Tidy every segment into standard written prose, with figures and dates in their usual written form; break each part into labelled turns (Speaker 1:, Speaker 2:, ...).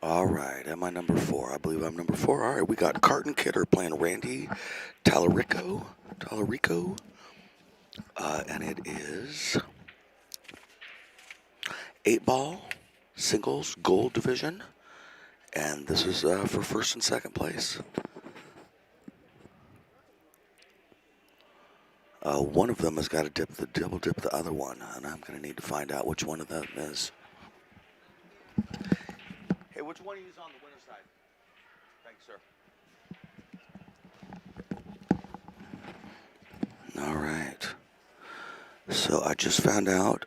Speaker 1: All right, am I number 4? I believe I'm number 4. All right, we got Carton Kidder playing Randy Tallarico, and it is 8-ball singles gold division, and this is for first and second place. One of them has got to double dip the other one, and I'm going to need to find out which one of them is. Hey, which one of you is on the winner's side? Thanks, sir. All right. So I just found out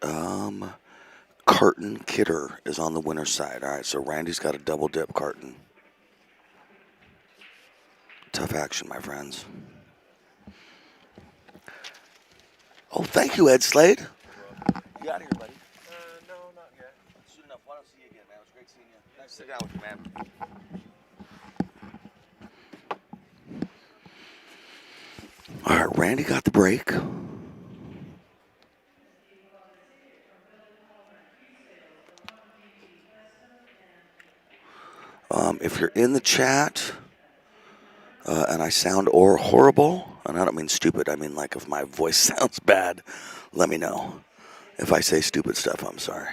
Speaker 1: Carton Kidder is on the winner's side. All right, so Randy's got a double dip Carton. Tough action, my friends. Oh, thank you, Ed Slade. You out of here, buddy?
Speaker 2: No, not yet.
Speaker 1: Soon enough. Why don't I see you again, man? It was great seeing you. Nice to sit down with you, man. All right, Randy got the break. If you're in the chat and I sound horrible, and I don't mean stupid, I mean like if my voice sounds bad, let me know. If I say stupid stuff, I'm sorry.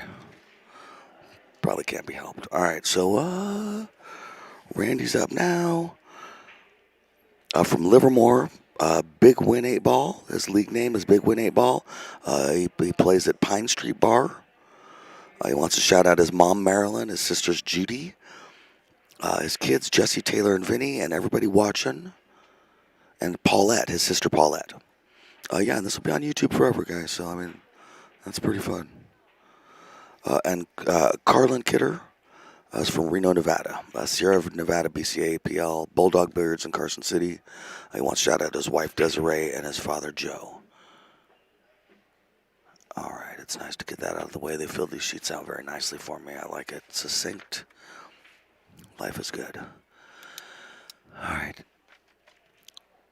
Speaker 1: Probably can't be helped. All right, so Randy's up now. From Livermore, Big Win 8 Ball. His league name is Big Win 8 Ball. He plays at Pine Street Bar. He wants to shout out his mom, Marilyn, his sisters, Judy, his kids, Jesse, Taylor, and Vinny, and everybody watching. And Paulette, his sister Paulette. Yeah, and this will be on YouTube forever, guys. So, I mean, that's pretty fun. And Carlin Kidder is from Reno, Nevada. Sierra Nevada BCA, PL, Bulldog Billiards in Carson City. He wants to shout out his wife, Desiree, and his father, Joe. All right, it's nice to get that out of the way. They filled these sheets out very nicely for me. I like it. Succinct. Life is good. All right.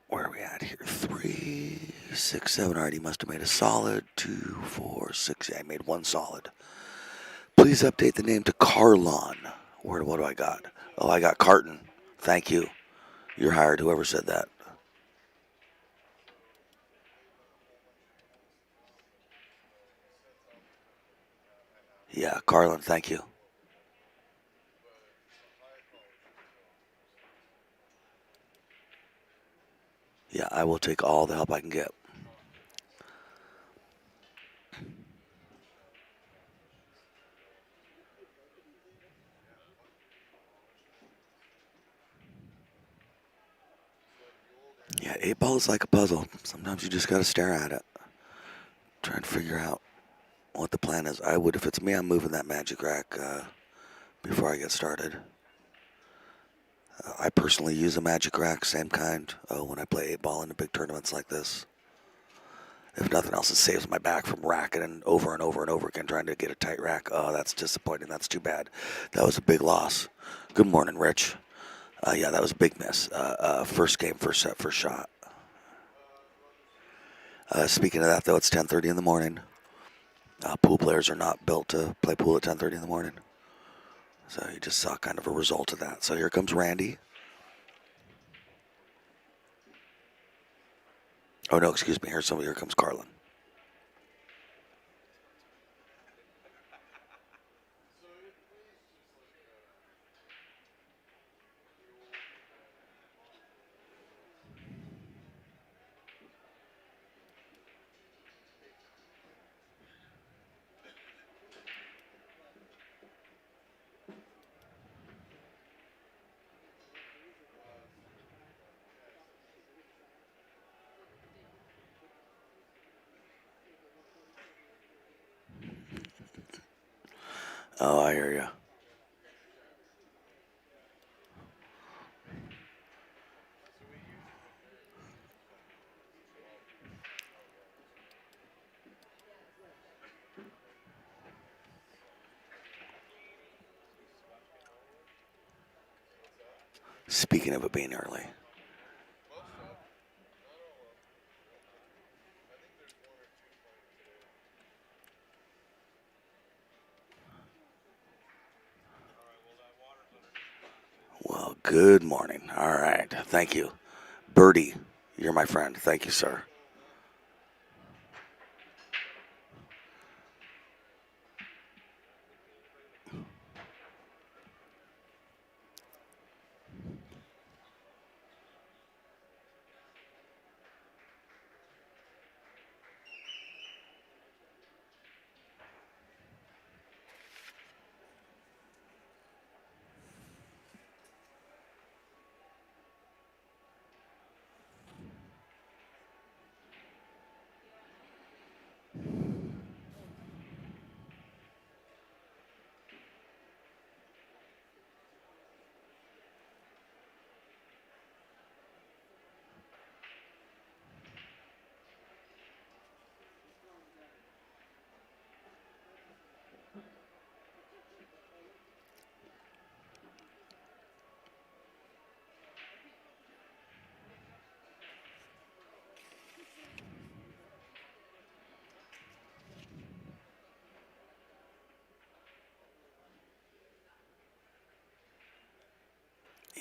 Speaker 1: Where are we at here? 3, 6, 7. All right, he must have made a solid. 2, 4, 6. Yeah, I made one solid. Please update the name to Carlon. What do I got? Oh, I got Carton. Thank you. You're hired, whoever said that. Yeah, Carlin, thank you. Yeah, I will take all the help I can get. Yeah, 8-ball is like a puzzle. Sometimes you just got to stare at it. Try and figure out what the plan is. I would, if it's me, I'm moving that magic rack before I get started. I personally use a magic rack, same kind, when I play 8-ball in the big tournaments like this. If nothing else, it saves my back from racking and over and over and over again trying to get a tight rack. Oh, that's disappointing. That's too bad. That was a big loss. Good morning, Rich. Yeah, that was a big miss. First game, first set, first shot. Speaking of that, though, it's 10:30 in the morning. Pool players are not built to play pool at 10:30 in the morning. So you just saw kind of a result of that. So here comes Randy. Oh, no, excuse me. Here comes Carlin. Oh, I hear you. Speaking of it being early. Good morning. All right. Thank you. Birdie, you're my friend. Thank you, sir.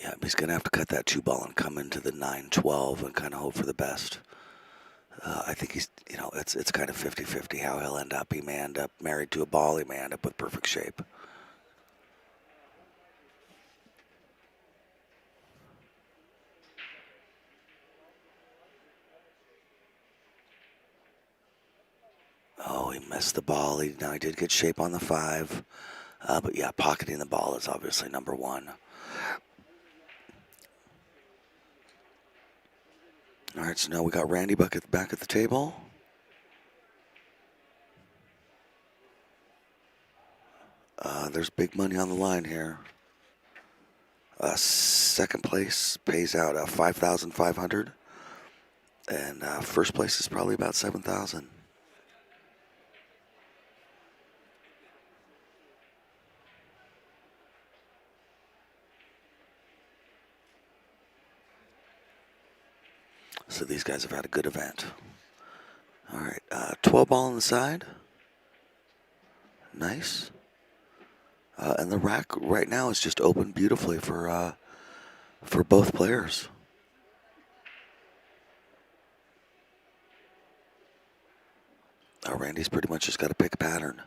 Speaker 1: Yeah, he's going to have to cut that 2 ball and come into the 9-12 and kind of hope for the best. I think he's, it's kind of 50-50 how he'll end up. He may end up married to a ball. He may end up with perfect shape. Oh, he missed the ball. Now he did get shape on the 5. But yeah, pocketing the ball is obviously number one. All right, so now we got Randy back at the table. There's big money on the line here. Second place pays out $5,500, and first place is probably about $7,000. So these guys have had a good event. All right, 12 ball on the side. Nice. And the rack right now is just open beautifully for both players. Randy's pretty much just got to pick a pattern.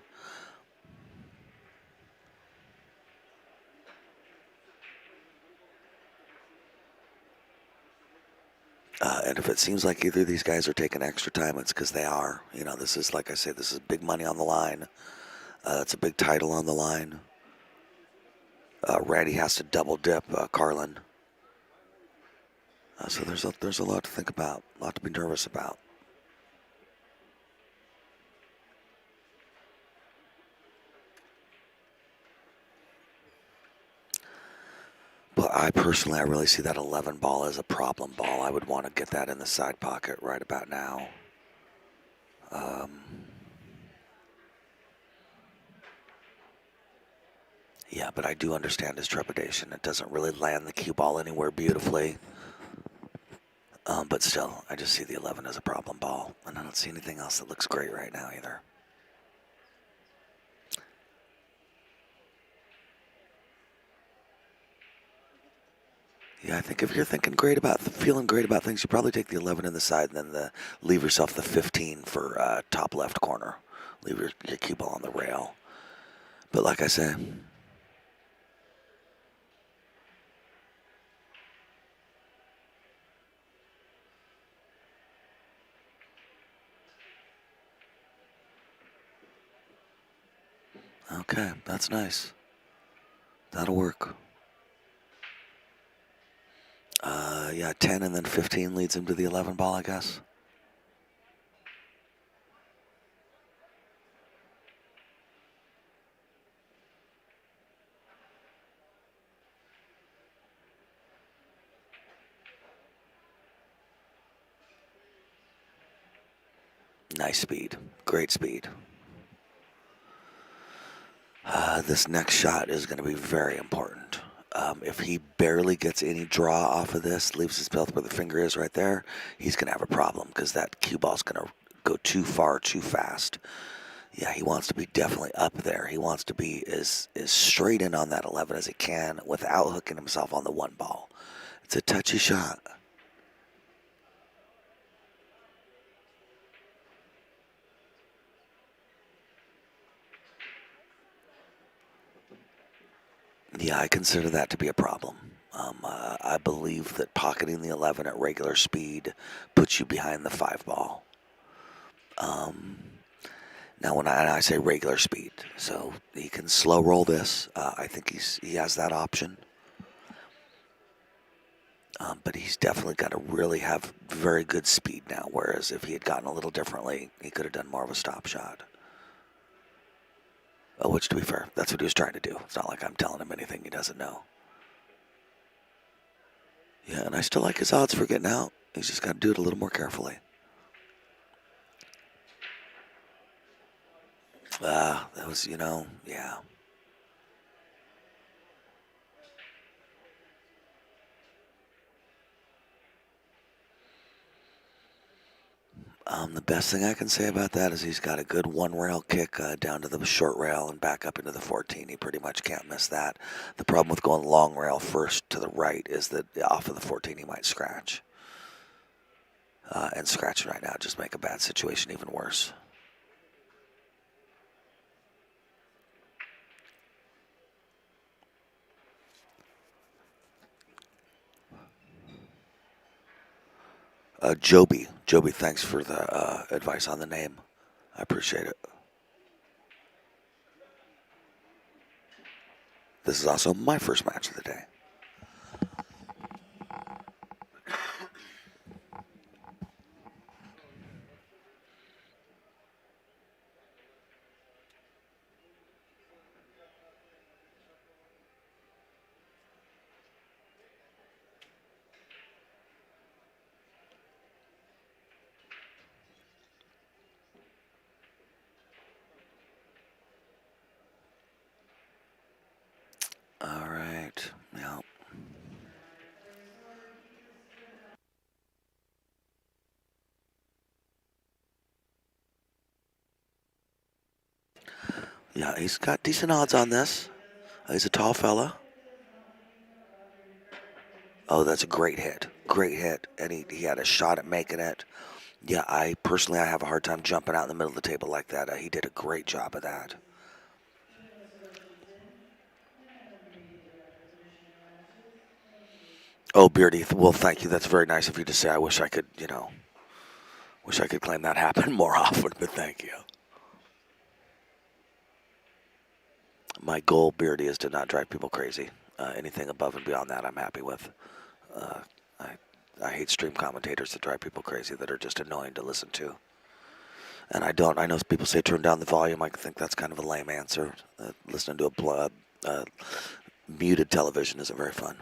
Speaker 1: And if it seems like either of these guys are taking extra time, it's because they are. This is, like I say, this is big money on the line. It's a big title on the line. Randy has to double dip Carlin. So there's a lot to think about, a lot to be nervous about. But I really see that 11 ball as a problem ball. I would want to get that in the side pocket right about now. Yeah, but I do understand his trepidation. It doesn't really land the cue ball anywhere beautifully. But still, I just see the 11 as a problem ball. And I don't see anything else that looks great right now either. Yeah, I think if you're feeling great about things, you probably take the 11 in the side and then leave yourself the 15 for top left corner. Leave your cue ball on the rail. But like I say, okay, that's nice. That'll work. Yeah, 10 and then 15 leads him to the 11 ball, I guess. Nice speed. Great speed. This next shot is going to be very important. If he barely gets any draw off of this, leaves his belt where the finger is right there, he's going to have a problem because that cue ball's going to go too far too fast. Yeah, he wants to be definitely up there. He wants to be as straight in on that 11 as he can without hooking himself on the one ball. It's a touchy shot. Yeah, I consider that to be a problem. I believe that pocketing the 11 at regular speed puts you behind the 5 ball. Now, when I say regular speed, so he can slow roll this. I think he has that option. But he's definitely got to really have very good speed now. Whereas if he had gotten a little differently, he could have done more of a stop shot. Which, to be fair, that's what he was trying to do. It's not like I'm telling him anything he doesn't know. Yeah, and I still like his odds for getting out. He's just got to do it a little more carefully. That was, yeah. The best thing I can say about that is he's got a good one rail kick down to the short rail and back up into the 14. He pretty much can't miss that. The problem with going long rail first to the right is that off of the 14 he might scratch. And scratching right now just make a bad situation even worse. Joby, thanks for the advice on the name. I appreciate it. This is also my first match of the day. All right. Yeah. Yeah, he's got decent odds on this. He's a tall fella. Oh, that's a great hit. Great hit. And he had a shot at making it. Yeah, I have a hard time jumping out in the middle of the table like that. He did a great job of that. Oh, Beardy, well, thank you. That's very nice of you to say. I wish I could, wish I could claim that happened more often, but thank you. My goal, Beardy, is to not drive people crazy. Anything above and beyond that, I'm happy with. Uh, I, I hate stream commentators that drive people crazy that are just annoying to listen to. And I don't. I know people say turn down the volume. I think that's kind of a lame answer. Listening to a muted television isn't very fun.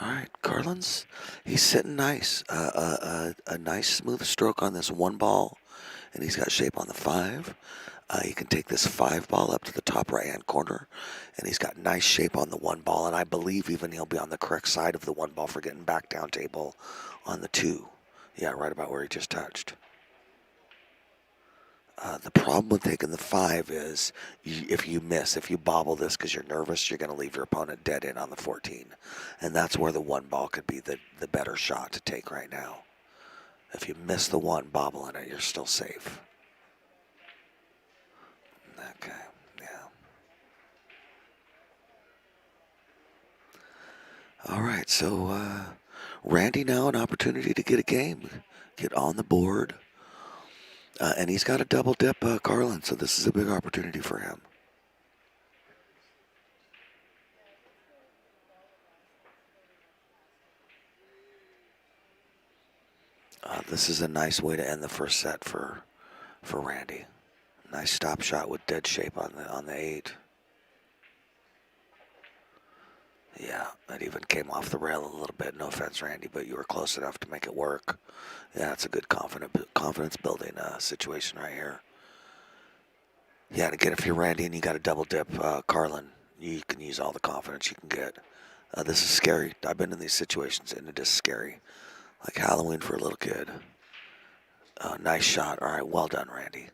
Speaker 1: All right, Carlin's, he's sitting nice. A nice smooth stroke on this one ball, and he's got shape on the 5. He can take this 5 ball up to the top right-hand corner, and he's got nice shape on the 1 ball, and I believe even he'll be on the correct side of the 1 ball for getting back down table on the 2. Yeah, right about where he just touched. The problem with taking the 5 is if you bobble this because you're nervous, you're going to leave your opponent dead in on the 14. And that's where the 1 ball could be the better shot to take right now. If you miss the 1 bobbling it, you're still safe. Okay, yeah. All right, so Randy now an opportunity to get a game, get on the board. And he's got a double dip Carlin, so this is a big opportunity for him. This is a nice way to end the first set for Randy. Nice stop shot with dead shape on the 8. Yeah, it even came off the rail a little bit. No offense, Randy, but you were close enough to make it work. Yeah, it's a good confidence building situation right here. Yeah, and again, if you're Randy and you got a double dip, Carlin, you can use all the confidence you can get. This is scary. I've been in these situations, and it is scary. Like Halloween for a little kid. Nice shot. All right, well done, Randy.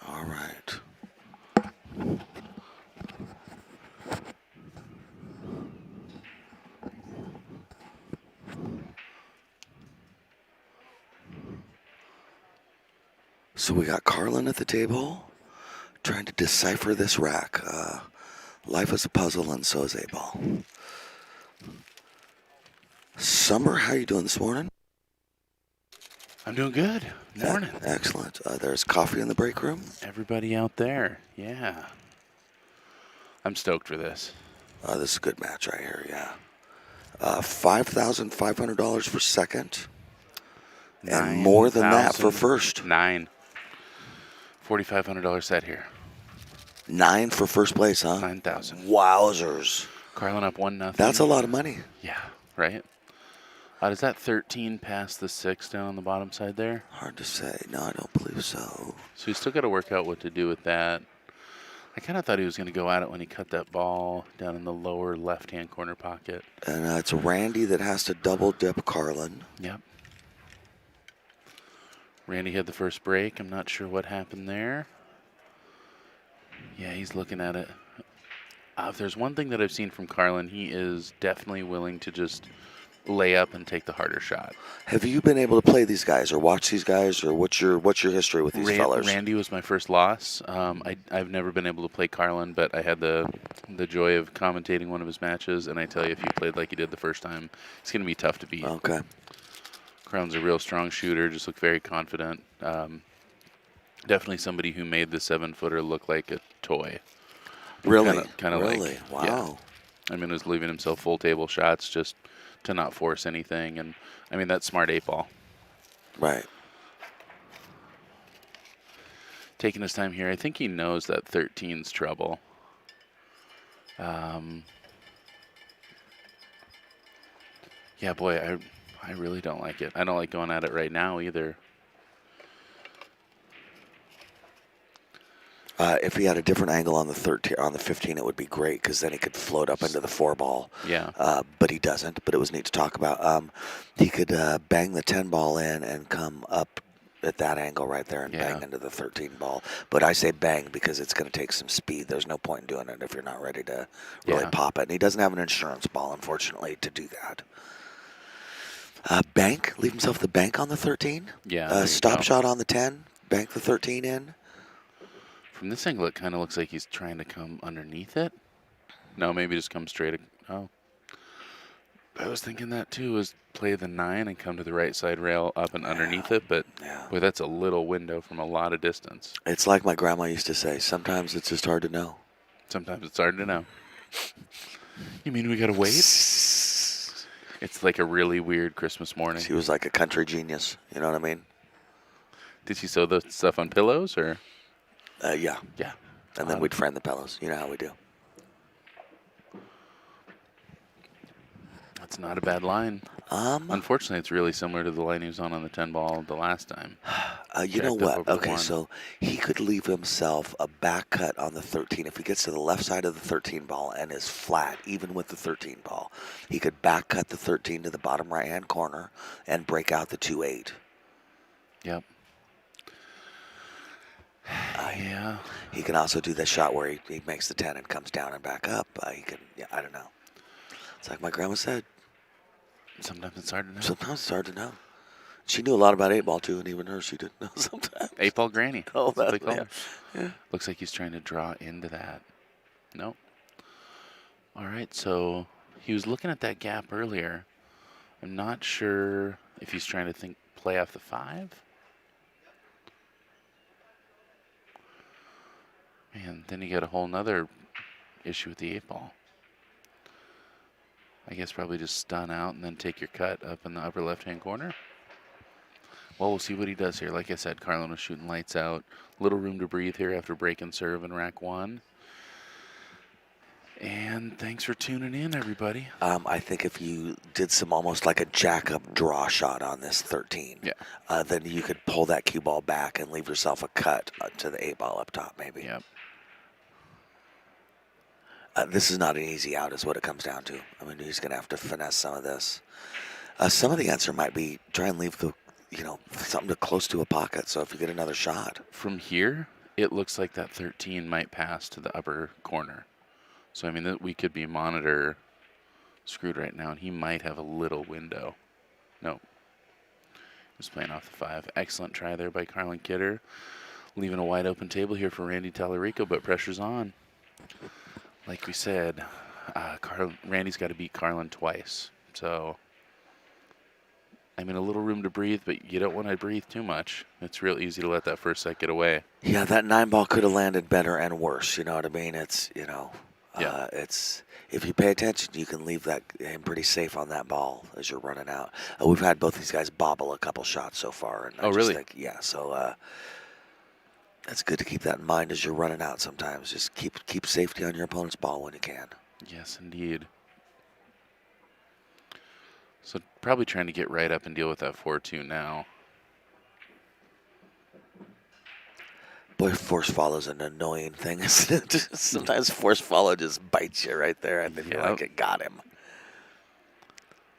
Speaker 1: All right. So we got Carlin at the table, trying to decipher this rack. Life is a puzzle, and so is a ball. Summer, how you doing this morning?
Speaker 2: I'm doing good. Morning.
Speaker 1: Excellent. There's coffee in the break room.
Speaker 2: Everybody out there. Yeah. I'm stoked for this.
Speaker 1: This is a good match right here, yeah. $5,500 for second. And more than that for first.
Speaker 2: $4,500 set here.
Speaker 1: 9 for first place, huh?
Speaker 2: 9,000.
Speaker 1: Wowzers.
Speaker 2: Carlin up 1-0.
Speaker 1: That's a lot of money.
Speaker 2: Yeah, right? Does that 13 pass the 6 down on the bottom side there?
Speaker 1: Hard to say. No, I don't believe so.
Speaker 2: So he's still got to work out what to do with that. I kind of thought he was going to go at it when he cut that ball down in the lower left-hand corner pocket.
Speaker 1: And it's Randy that has to double dip Carlin.
Speaker 2: Yep. Randy had the first break. I'm not sure what happened there. Yeah, he's looking at it. If there's one thing that I've seen from Carlin, he is definitely willing to just lay up and take the harder shot.
Speaker 1: Have you been able to play these guys or watch these guys, or what's your history with these fellas?
Speaker 2: Randy was my first loss. I've never been able to play Carlin, but I had the joy of commentating one of his matches, and I tell you, if he played like he did the first time, it's going to be tough to beat.
Speaker 1: Okay.
Speaker 2: Carlin's a real strong shooter, just looked very confident. Definitely somebody who made the 7-footer look like a toy.
Speaker 1: Really?
Speaker 2: Kind of
Speaker 1: really?
Speaker 2: like,
Speaker 1: wow.
Speaker 2: Yeah. I mean, was leaving himself full table shots just to not force anything. And, I mean, that's smart 8-ball.
Speaker 1: Right.
Speaker 2: Taking his time here. I think he knows that 13's trouble. Yeah, boy, I really don't like it. I don't like going at it right now either.
Speaker 1: If he had a different angle on the 13, on the 15, it would be great because then he could float up into the 4-ball.
Speaker 2: Yeah.
Speaker 1: But he doesn't. But it was neat to talk about. He could bang the 10-ball in and come up at that angle right there and
Speaker 2: Yeah.
Speaker 1: bang into the 13 ball. But I say bang because it's going to take some speed. There's no point in doing it if you're not ready to really
Speaker 2: Yeah.
Speaker 1: pop it. And he doesn't have an insurance ball, unfortunately, to do that. Bank, leave himself the bank on the 13.
Speaker 2: Yeah, there you
Speaker 1: Stop
Speaker 2: go.
Speaker 1: shot on the 10. Bank the 13 in.
Speaker 2: From this angle, it kind of looks like he's trying to come underneath it. No, maybe just come straight. Oh. I was thinking that too, is play the 9 and come to the right side rail up and underneath it, but boy, that's a little window from a lot of distance.
Speaker 1: It's like my grandma used to say, sometimes it's just hard to know.
Speaker 2: Sometimes it's hard to know. You mean we gotta wait? It's like a really weird Christmas morning.
Speaker 1: She was like a country genius, you know what I mean?
Speaker 2: Did she sew the stuff on pillows or?
Speaker 1: Yeah.
Speaker 2: Yeah.
Speaker 1: And then we'd frame the pillows. You know how we do.
Speaker 2: That's not a bad line. Unfortunately, it's really similar to the line he was on the 10 ball the last time.
Speaker 1: You know what? Okay, so he could leave himself a back cut on the 13. If he gets to the left side of the 13 ball and is flat, even with the 13 ball, he could back cut the 13 to the bottom right-hand corner and break out the 2-8.
Speaker 2: Yep. Yeah.
Speaker 1: He can also do the shot where he makes the 10 and comes down and back up. He can, yeah, I don't know. It's like my grandma said.
Speaker 2: Sometimes it's hard to know.
Speaker 1: Sometimes it's hard to know. She knew a lot about 8-ball, too, and even her, she didn't know sometimes.
Speaker 2: 8-ball granny.
Speaker 1: Oh,
Speaker 2: that's what they call
Speaker 1: yeah.
Speaker 2: her.
Speaker 1: Yeah.
Speaker 2: Looks like he's trying to draw into that. Nope. All right, so he was looking at that gap earlier. I'm not sure if he's trying to play off the 5. Man, then you got a whole nother issue with the 8-ball. I guess probably just stun out and then take your cut up in the upper left-hand corner. Well, we'll see what he does here. Like I said, Carlin was shooting lights out. Little room to breathe here after break and serve in rack 1. And thanks for tuning in, everybody.
Speaker 1: I think if you did some almost like a jack-up draw shot on this 13, then you could pull that cue ball back and leave yourself a cut to the 8-ball up top, maybe.
Speaker 2: Yep.
Speaker 1: This is not an easy out, is what it comes down to. I mean, he's going to have to finesse some of this. Some of the answer might be try and leave the, something close to a pocket. So if you get another shot.
Speaker 2: From here, it looks like that 13 might pass to the upper corner. So, I mean, we could be monitor screwed right now, and he might have a little window. Nope. Just playing off the 5. Excellent try there by Carlin Kidder. Leaving a wide open table here for Randy Tallarico, but pressure's on. Like we said, Randy's got to beat Carlin twice. So, I mean, a little room to breathe, but you don't want to breathe too much. It's real easy to let that first set get away.
Speaker 1: Yeah, that 9-ball could have landed better and worse. You know what I mean? It's, it's if you pay attention, you can leave him pretty safe on that ball as you're running out. We've had both these guys bobble a couple shots so far. And I
Speaker 2: really?
Speaker 1: Think, yeah, so it's good to keep that in mind as you're running out sometimes. Just keep safety on your opponent's ball when you can.
Speaker 2: Yes, indeed. So probably trying to get right up and deal with that 4-2 now.
Speaker 1: Boy, force follow is an annoying thing, isn't it? Sometimes force follow just bites you right there, and then you're like, it got him.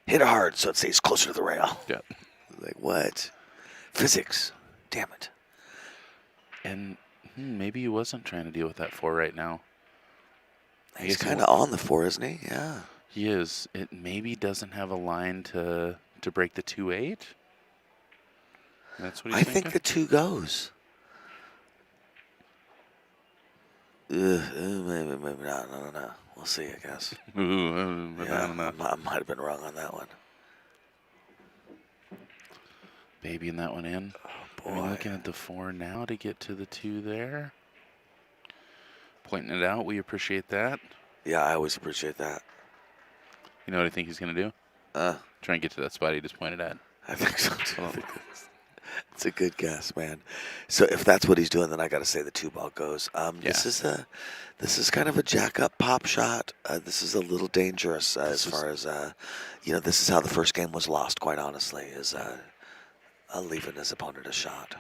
Speaker 1: Hit it hard so it stays closer to the rail.
Speaker 2: Yep.
Speaker 1: Like, what? Physics. Damn it.
Speaker 2: And maybe he wasn't trying to deal with that 4 right now.
Speaker 1: He's kind of on the 4, isn't he? Yeah.
Speaker 2: He is. It maybe doesn't have a line to break the 2-8. That's what he's thinking?
Speaker 1: I think the 2 goes. Maybe not. I don't know. We'll see, I guess.
Speaker 2: I don't know.
Speaker 1: I might have been wrong on that one.
Speaker 2: Babying that one in.
Speaker 1: Oh, boy.
Speaker 2: I mean, looking at the 4 now to get to the 2 there. Pointing it out. We appreciate that.
Speaker 1: Yeah, I always appreciate that.
Speaker 2: You know what I think he's going to do? Try and get to that spot he just pointed at.
Speaker 1: I think so, too. It's a good guess, man. So if that's what he's doing, then I got to say the 2-ball goes. This is kind of a jack-up pop shot. This is a little dangerous as far as, this is how the first game was lost, quite honestly, is leaving his opponent a shot.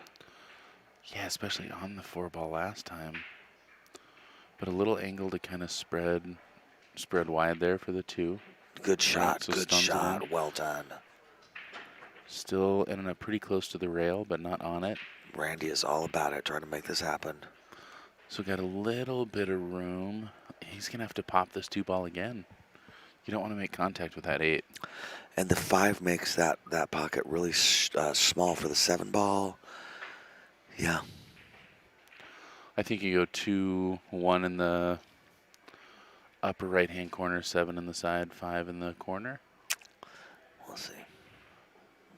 Speaker 2: Yeah, especially on the 4-ball last time. But a little angle to kind of spread wide there for the 2.
Speaker 1: Good shot,
Speaker 2: So
Speaker 1: good shot. Well done.
Speaker 2: Still ending up pretty close to the rail, but not on it.
Speaker 1: Randy is all about it, trying to make this happen.
Speaker 2: So got a little bit of room. He's going to have to pop this 2-ball again. You don't want to make contact with that 8.
Speaker 1: And the 5 makes that pocket really small for the 7-ball. Yeah.
Speaker 2: I think you go 2-1 in the upper right-hand corner, 7 in the side, 5 in the corner.
Speaker 1: We'll see.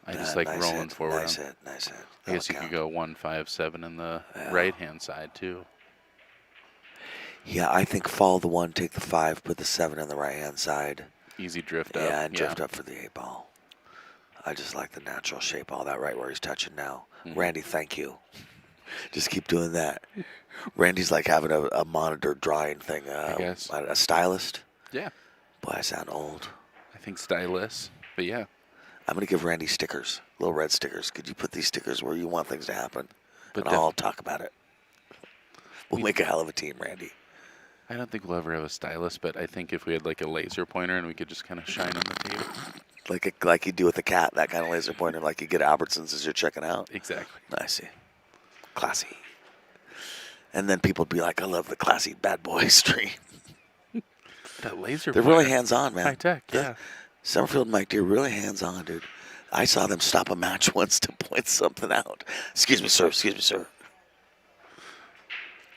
Speaker 2: I just like
Speaker 1: nice
Speaker 2: rolling
Speaker 1: hit,
Speaker 2: forward.
Speaker 1: Nice hit, nice hit.
Speaker 2: I guess you could go 1, 5, 7 in the
Speaker 1: Yeah.
Speaker 2: right-hand side, too.
Speaker 1: Yeah, I think follow the 1, take the 5, put the 7 on the right-hand side.
Speaker 2: Easy drift up.
Speaker 1: Yeah, and drift up for the 8-ball. I just like the natural shape, all that right where he's touching now. Randy, thank you. Just keep doing that. Randy's like having a monitor drawing thing.
Speaker 2: I guess.
Speaker 1: A stylist.
Speaker 2: Yeah.
Speaker 1: Boy, I sound old.
Speaker 2: I think stylist, but yeah.
Speaker 1: I'm going to give Randy stickers, little red stickers. Could you put these stickers where you want things to happen?
Speaker 2: But
Speaker 1: and I'll talk about it. We'll make a hell of a team, Randy.
Speaker 2: I don't think we'll ever have a stylist, but I think if we had like a laser pointer and we could just kind of shine on the tape.
Speaker 1: Like you do with the cat, that kind of laser pointer, like you get Albertsons as you're checking out.
Speaker 2: Exactly.
Speaker 1: I see. Classy. And then people would be like, I love the classy bad boy stream.
Speaker 2: That laser
Speaker 1: They're
Speaker 2: pointer.
Speaker 1: really hands-on, man.
Speaker 2: High tech, yeah.
Speaker 1: Summerfield and Mike Deere really hands-on, dude. I saw them stop a match once to point something out. Excuse me, sir. Excuse me, sir.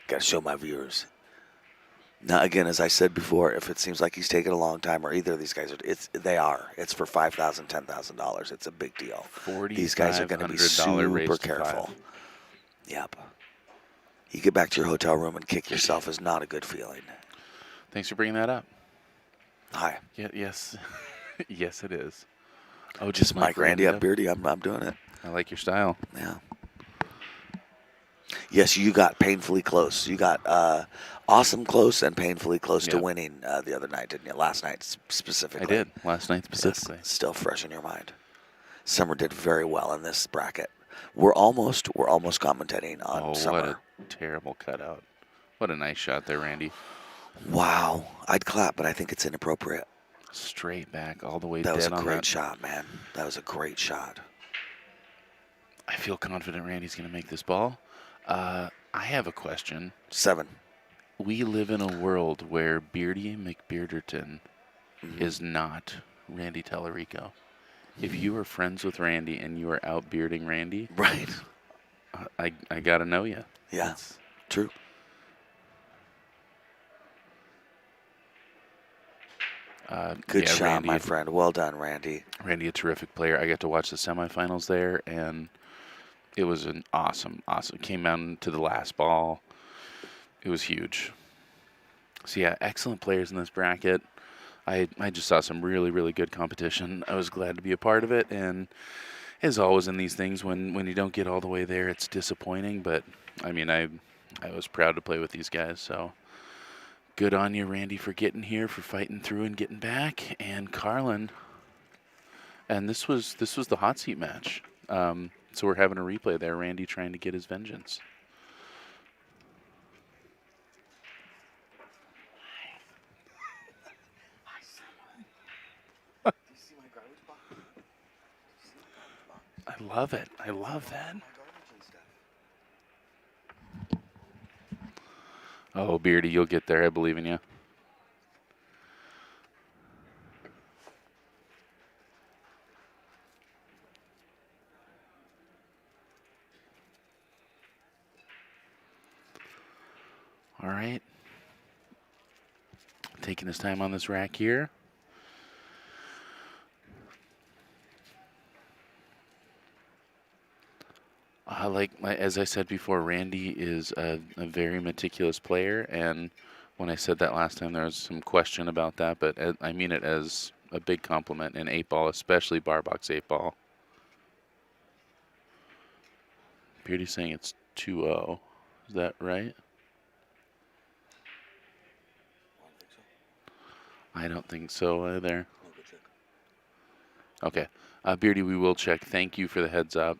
Speaker 1: Got to show my viewers. Now, again, as I said before, if it seems like he's taking a long time, or either of these guys are, they are. It's for $5,000, $10,000. It's a big deal. These guys are going to be super careful. Yep. You get back to your hotel room and kick yourself is not a good feeling.
Speaker 2: Thanks for bringing that up.
Speaker 1: Hi.
Speaker 2: Yeah, yes. Yes, it is. Oh,
Speaker 1: just Mike Randy up, Beardy. I'm doing it.
Speaker 2: I like your style.
Speaker 1: Yeah. Yes, you got painfully close. You got awesome close and painfully close to winning the other night, didn't you? Last night specifically.
Speaker 2: I did. Last night specifically.
Speaker 1: Yes, still fresh in your mind. Summer did very well in this bracket. We're almost commentating on Summer.
Speaker 2: What a terrible cutout. What a nice shot there, Randy.
Speaker 1: Wow. I'd clap, but I think it's inappropriate.
Speaker 2: Straight back all the way
Speaker 1: dead on that.
Speaker 2: That
Speaker 1: was a great shot, man. That was a great shot.
Speaker 2: I feel confident Randy's going to make this ball. I have a question.
Speaker 1: 7.
Speaker 2: We live in a world where Beardy McBearderton is not Randy Tellerico. If you are friends with Randy and you are out bearding Randy,
Speaker 1: right?
Speaker 2: I got to know you.
Speaker 1: Yeah, true. Good shot, Randy, my friend. Well done, Randy.
Speaker 2: Randy, a terrific player. I got to watch the semifinals there, and it was an awesome. Came down to the last ball. It was huge. So, yeah, excellent players in this bracket. I just saw some really, really good competition. I was glad to be a part of it, and as always in these things, when you don't get all the way there, it's disappointing. But, I mean, I was proud to play with these guys, so good on you, Randy, for getting here, for fighting through and getting back. And Carlin, and this was the hot seat match. So we're having a replay there, Randy trying to get his vengeance. I love it. I love that. Oh, Beardy, you'll get there. I believe in you. All right. Taking his time on this rack here. As I said before, Randy is a very meticulous player, and when I said that last time, there was some question about that, but I mean it as a big compliment in 8-ball, especially bar box 8-ball. Beardy's saying it's 2-0. Is that right? I don't think so either. Okay. Beardy, we will check. Thank you for the heads up.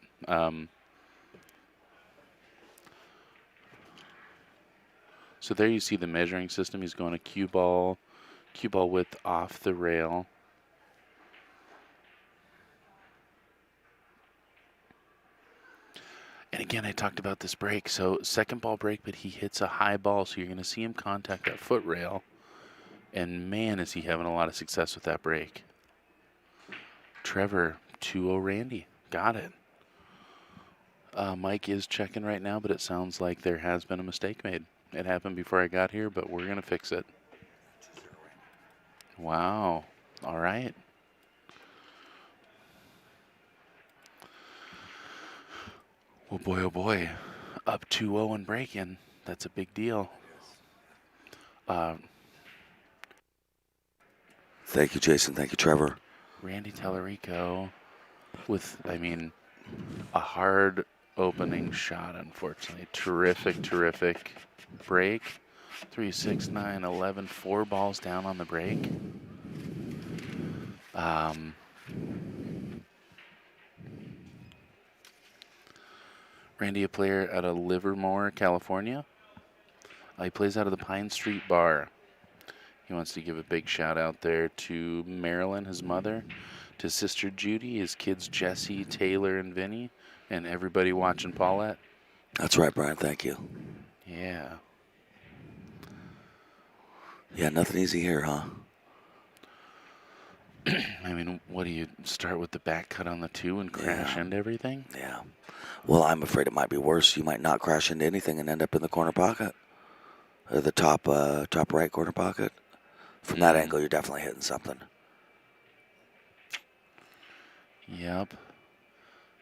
Speaker 2: So there you see the measuring system. He's going a cue ball width off the rail. And again, I talked about this break. So second ball break, but he hits a high ball, so you're going to see him contact that foot rail. And man, is he having a lot of success with that break. Trevor, 2-0 Randy. Got it. Mike is checking right now, but it sounds like there has been a mistake made. It happened before I got here, but we're going to fix it. Wow. All right. Well, boy, oh boy. Up 2-0 and breaking. That's a big deal.
Speaker 1: Thank you, Jason. Thank you, Trevor.
Speaker 2: Randy Tellerico with, a hard opening shot, unfortunately. Terrific, terrific break. 3, 6, 9, 11, 4 balls down on the break. Randy, a player out of Livermore, California. He plays out of the Pine Street Bar. He wants to give a big shout out there to Marilyn, his mother, to sister Judy, his kids Jesse, Taylor, and Vinny, and everybody watching Paulette.
Speaker 1: That's right, Brian. Thank you.
Speaker 2: Yeah.
Speaker 1: Yeah, nothing easy here, huh?
Speaker 2: What do you start with the back cut on the 2 and crash into everything?
Speaker 1: Yeah. Well, I'm afraid it might be worse. You might not crash into anything and end up in the corner pocket, or the top right corner pocket. From that angle, you're definitely hitting something.
Speaker 2: Yep.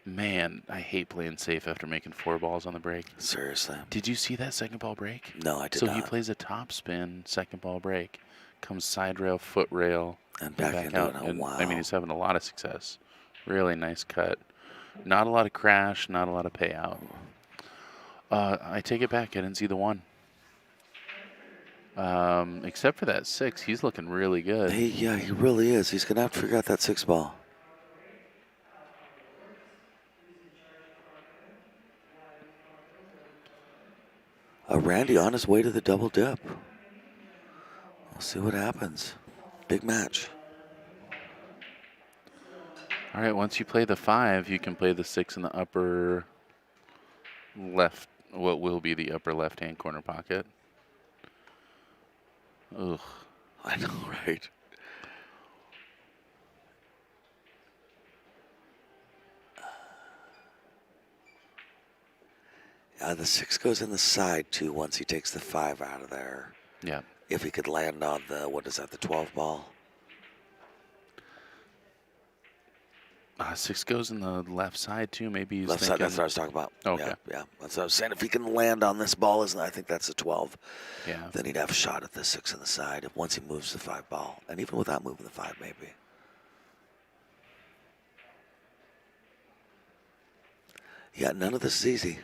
Speaker 2: Man, I hate playing safe after making 4 balls on the break.
Speaker 1: Seriously.
Speaker 2: Did you see that second ball break?
Speaker 1: No, I did
Speaker 2: not.
Speaker 1: not.
Speaker 2: So he plays a top spin, second ball break, comes side rail, foot rail,
Speaker 1: and back into
Speaker 2: out.
Speaker 1: it. Oh,
Speaker 2: And,
Speaker 1: wow.
Speaker 2: he's having a lot of success. Really nice cut. Not a lot of crash, not a lot of payout. I take it back. I didn't see the 1. Except for that 6, he's looking really good.
Speaker 1: Yeah, he really is. He's going to have to figure out that 6 ball. Randy on his way to the double dip. We'll see what happens. Big match.
Speaker 2: All right, once you play the 5, you can play the 6 in the upper left, what will be the upper left-hand corner pocket. Ugh.
Speaker 1: I know, right? The 6 goes in the side, too, once he takes the 5 out of there.
Speaker 2: Yeah.
Speaker 1: If he could land on the, the 12 ball?
Speaker 2: 6 goes in the left side, too. Maybe he's
Speaker 1: left
Speaker 2: thinking...
Speaker 1: side, that's what I was talking about.
Speaker 2: Okay.
Speaker 1: Yeah. That's what I was saying. If he can land on this ball, I think that's a 12.
Speaker 2: Yeah.
Speaker 1: Then he'd have a shot at the 6 on the side once he moves the 5 ball. And even without moving the 5, maybe. Yeah, none of this is easy.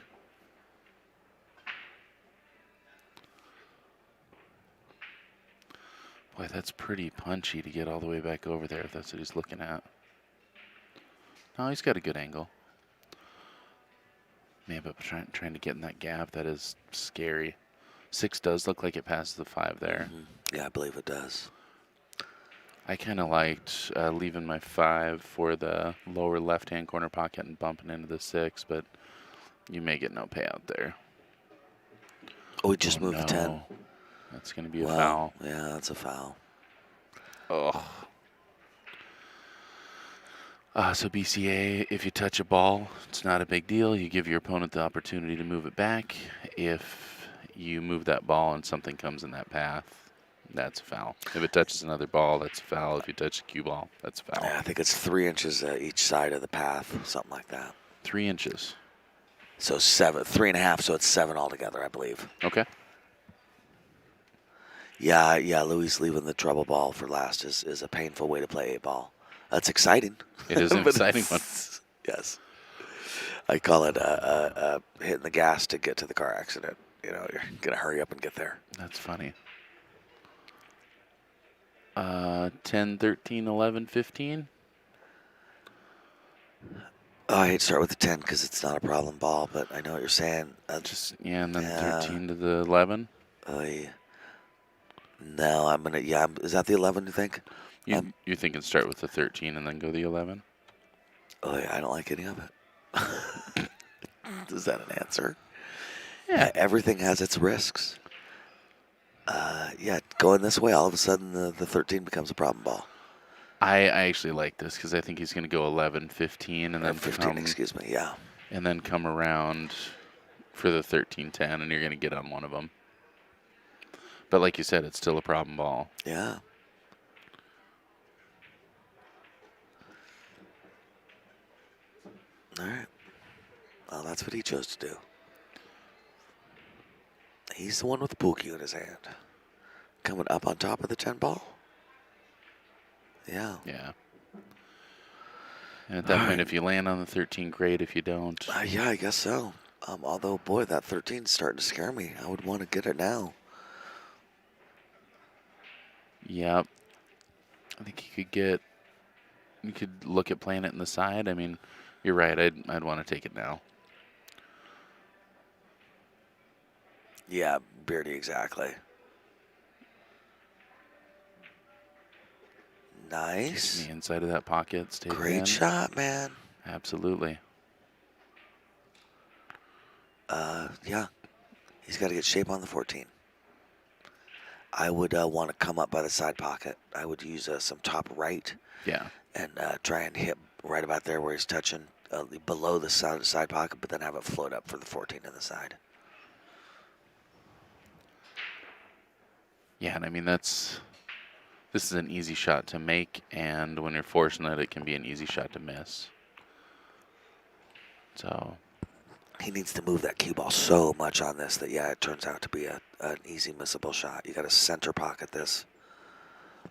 Speaker 2: Boy, that's pretty punchy to get all the way back over there if that's what he's looking at. No, he's got a good angle. Man, but trying to get in that gap, that is scary. 6 does look like it passes the 5 there.
Speaker 1: Mm-hmm. Yeah, I believe it does.
Speaker 2: I kind of liked leaving my 5 for the lower left-hand corner pocket and bumping into the 6, but you may get no payout there.
Speaker 1: Oh, he just moved the 10.
Speaker 2: That's going to be a foul.
Speaker 1: Yeah, that's a foul.
Speaker 2: Oh. So BCA, if you touch a ball, it's not a big deal. You give your opponent the opportunity to move it back. If you move that ball and something comes in that path, that's a foul. If it touches another ball, that's a foul. If you touch a cue ball, that's a foul.
Speaker 1: Yeah, I think it's 3 inches each side of the path, something like that.
Speaker 2: 3 inches.
Speaker 1: So 3.5, so it's 7 altogether, I believe.
Speaker 2: Okay.
Speaker 1: Yeah, Louis leaving the trouble ball for last is a painful way to play 8-ball. That's exciting.
Speaker 2: It is an exciting one.
Speaker 1: Yes. I call it hitting the gas to get to the car accident. You know, you're going to hurry up and get there.
Speaker 2: That's funny. 10, 13, 11, 15.
Speaker 1: I hate to start with the 10 because it's not a problem ball, but I know what you're saying.
Speaker 2: And then 13 to the 11.
Speaker 1: No, I'm going to, is that the 11, you think?
Speaker 2: You're thinking start with the 13 and then go the 11?
Speaker 1: Oh, yeah, I don't like any of it. Is that an answer?
Speaker 2: Yeah.
Speaker 1: Everything has its risks. Going this way, all of a sudden the 13 becomes a problem ball.
Speaker 2: I actually like this because I think he's going to go 11, 15, and
Speaker 1: Or
Speaker 2: then
Speaker 1: 15, excuse me, yeah.
Speaker 2: and then come around for the 13, 10, and you're going to get on one of them. But like you said, it's still a problem ball.
Speaker 1: Yeah. All right. Well, that's what he chose to do. He's the one with the pool cue in his hand. Coming up on top of the 10 ball. Yeah.
Speaker 2: Yeah. And at that point, if you land on the 13, great. If you don't.
Speaker 1: Yeah, I guess so. Although, boy, that 13's starting to scare me. I would want to get it now.
Speaker 2: Yep. I think you could look at playing it in the side. I mean, you're right. I'd want to take it now.
Speaker 1: Yeah, Beardy, exactly. Nice.
Speaker 2: Taking the inside of that pocket. Stay
Speaker 1: Great
Speaker 2: in.
Speaker 1: shot, man.
Speaker 2: Absolutely.
Speaker 1: Yeah. He's got to get shape on the 14. I would want to come up by the side pocket. I would use some top right.
Speaker 2: Yeah.
Speaker 1: And try and hit right about there where he's touching below the side pocket, but then have it float up for the 14 in the side.
Speaker 2: Yeah, and I mean this is an easy shot to make, and when you're fortunate, it can be an easy shot to miss. So
Speaker 1: he needs to move that cue ball so much on this that, yeah, it turns out to be an easy missable shot. You got to center pocket this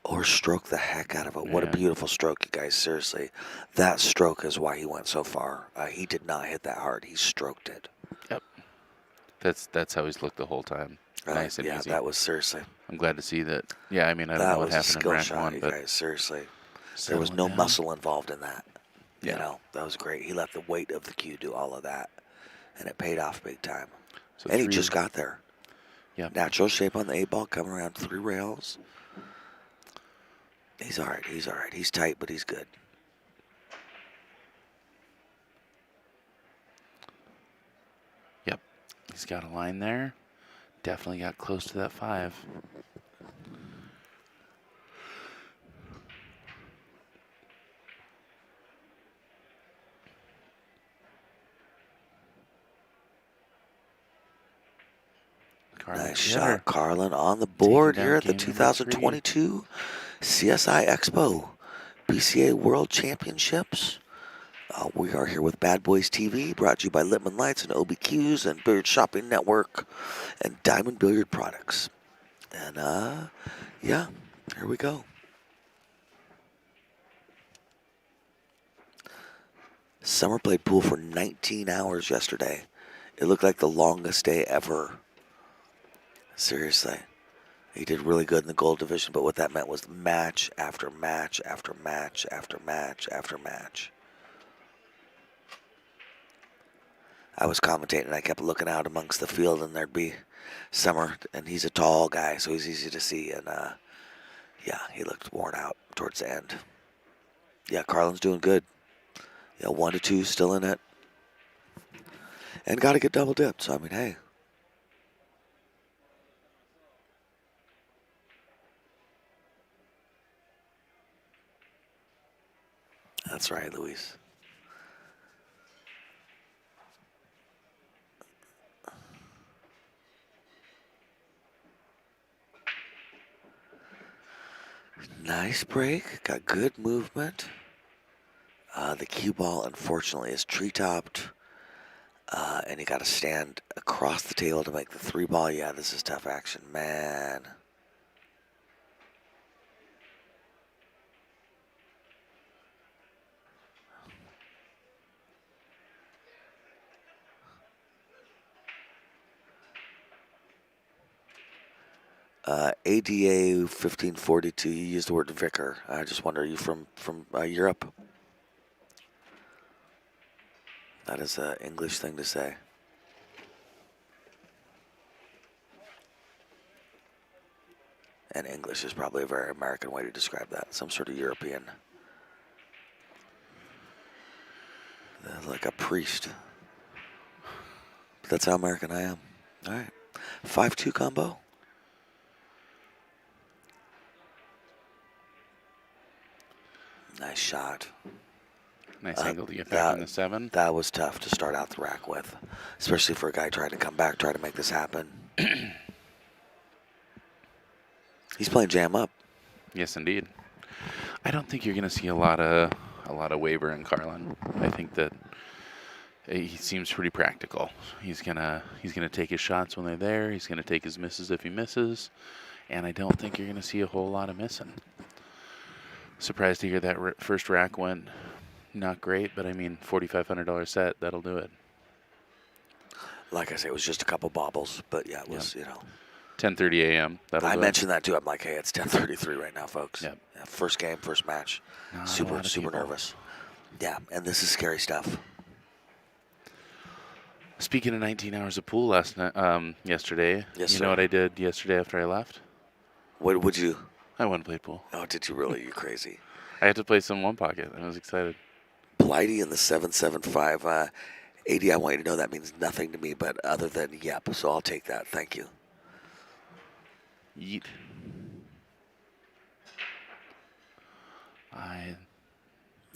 Speaker 1: or stroke the heck out of it. What a beautiful stroke, you guys. Seriously, that stroke is why he went so far. He did not hit that hard. He stroked it.
Speaker 2: Yep. That's how he's looked the whole time. Nice and easy.
Speaker 1: Yeah, that was seriously.
Speaker 2: I'm glad to see that. Yeah, I mean, I don't know what happened in rack one, but
Speaker 1: guys, seriously, there was no muscle involved in that.
Speaker 2: Yeah.
Speaker 1: You know, that was great. He let the weight of the cue do all of that, and it paid off big time.
Speaker 2: So
Speaker 1: and he just got there.
Speaker 2: Yeah.
Speaker 1: Natural shape on the 8-ball, coming around 3 rails. He's all right. He's tight, but he's good.
Speaker 2: Yep. He's got a line there. Definitely got close to that 5.
Speaker 1: Nice shot, Carlin, on the board here at the
Speaker 2: game
Speaker 1: 2022 CSI EXPO BCA World Championships. We are here with Bad Boys TV, brought to you by Littman Lights and OBQs and Billiard Shopping Network and Diamond Billiard Products. And, yeah, here we go. Summer played pool for 19 hours yesterday. It looked like the longest day ever. Seriously. He did really good in the gold division, but what that meant was match after match after match after match after match. I was commentating, and I kept looking out amongst the field, and there'd be Summer, and he's a tall guy, so he's easy to see, and yeah, he looked worn out towards the end. Yeah, Carlin's doing good. Yeah, 1 to 2 still in it. And got to get double dipped, so I mean, hey. That's right, Luis. Nice break. Got good movement. The cue ball, unfortunately, is tree-topped. And you got to stand across the table to make the 3-ball. Yeah, this is tough action, man. ADA 1542, you used the word vicar. I just wonder, are you from Europe? That is an English thing to say. And English is probably a very American way to describe that. Some sort of European. Like a priest. That's how American I am. All right. 5-2 combo. Nice shot.
Speaker 2: Nice angle to get back in the 7.
Speaker 1: That was tough to start out the rack with, especially for a guy trying to come back, try to make this happen. He's playing jam up.
Speaker 2: Yes, indeed. I don't think you're going to see a lot of waiver in Carlin. I think that he seems pretty practical. He's gonna take his shots when they're there. He's gonna take his misses if he misses, and I don't think you're gonna see a whole lot of missing. Surprised to hear that first rack went not great, but I mean, $4,500 set, that'll do it.
Speaker 1: Like I say, it was just a couple bobbles, but yeah, it was,
Speaker 2: 10:30 a.m.
Speaker 1: I mentioned that too. I'm like, hey, it's 10:33 right now, folks.
Speaker 2: Yep.
Speaker 1: Yeah, first game, first match.
Speaker 2: Not
Speaker 1: Super nervous. Yeah, and this is scary stuff.
Speaker 2: Speaking of 19 hours of pool yesterday,
Speaker 1: Yes,
Speaker 2: you
Speaker 1: sir.
Speaker 2: know what I did yesterday after I left?
Speaker 1: What would you?
Speaker 2: I went and played pool.
Speaker 1: Oh, did you really? You crazy.
Speaker 2: I had to play some one pocket. I was excited.
Speaker 1: Blighty in the 775 80. I want you to know that means nothing to me, but other than yep. So I'll take that. Thank you.
Speaker 2: Yeet.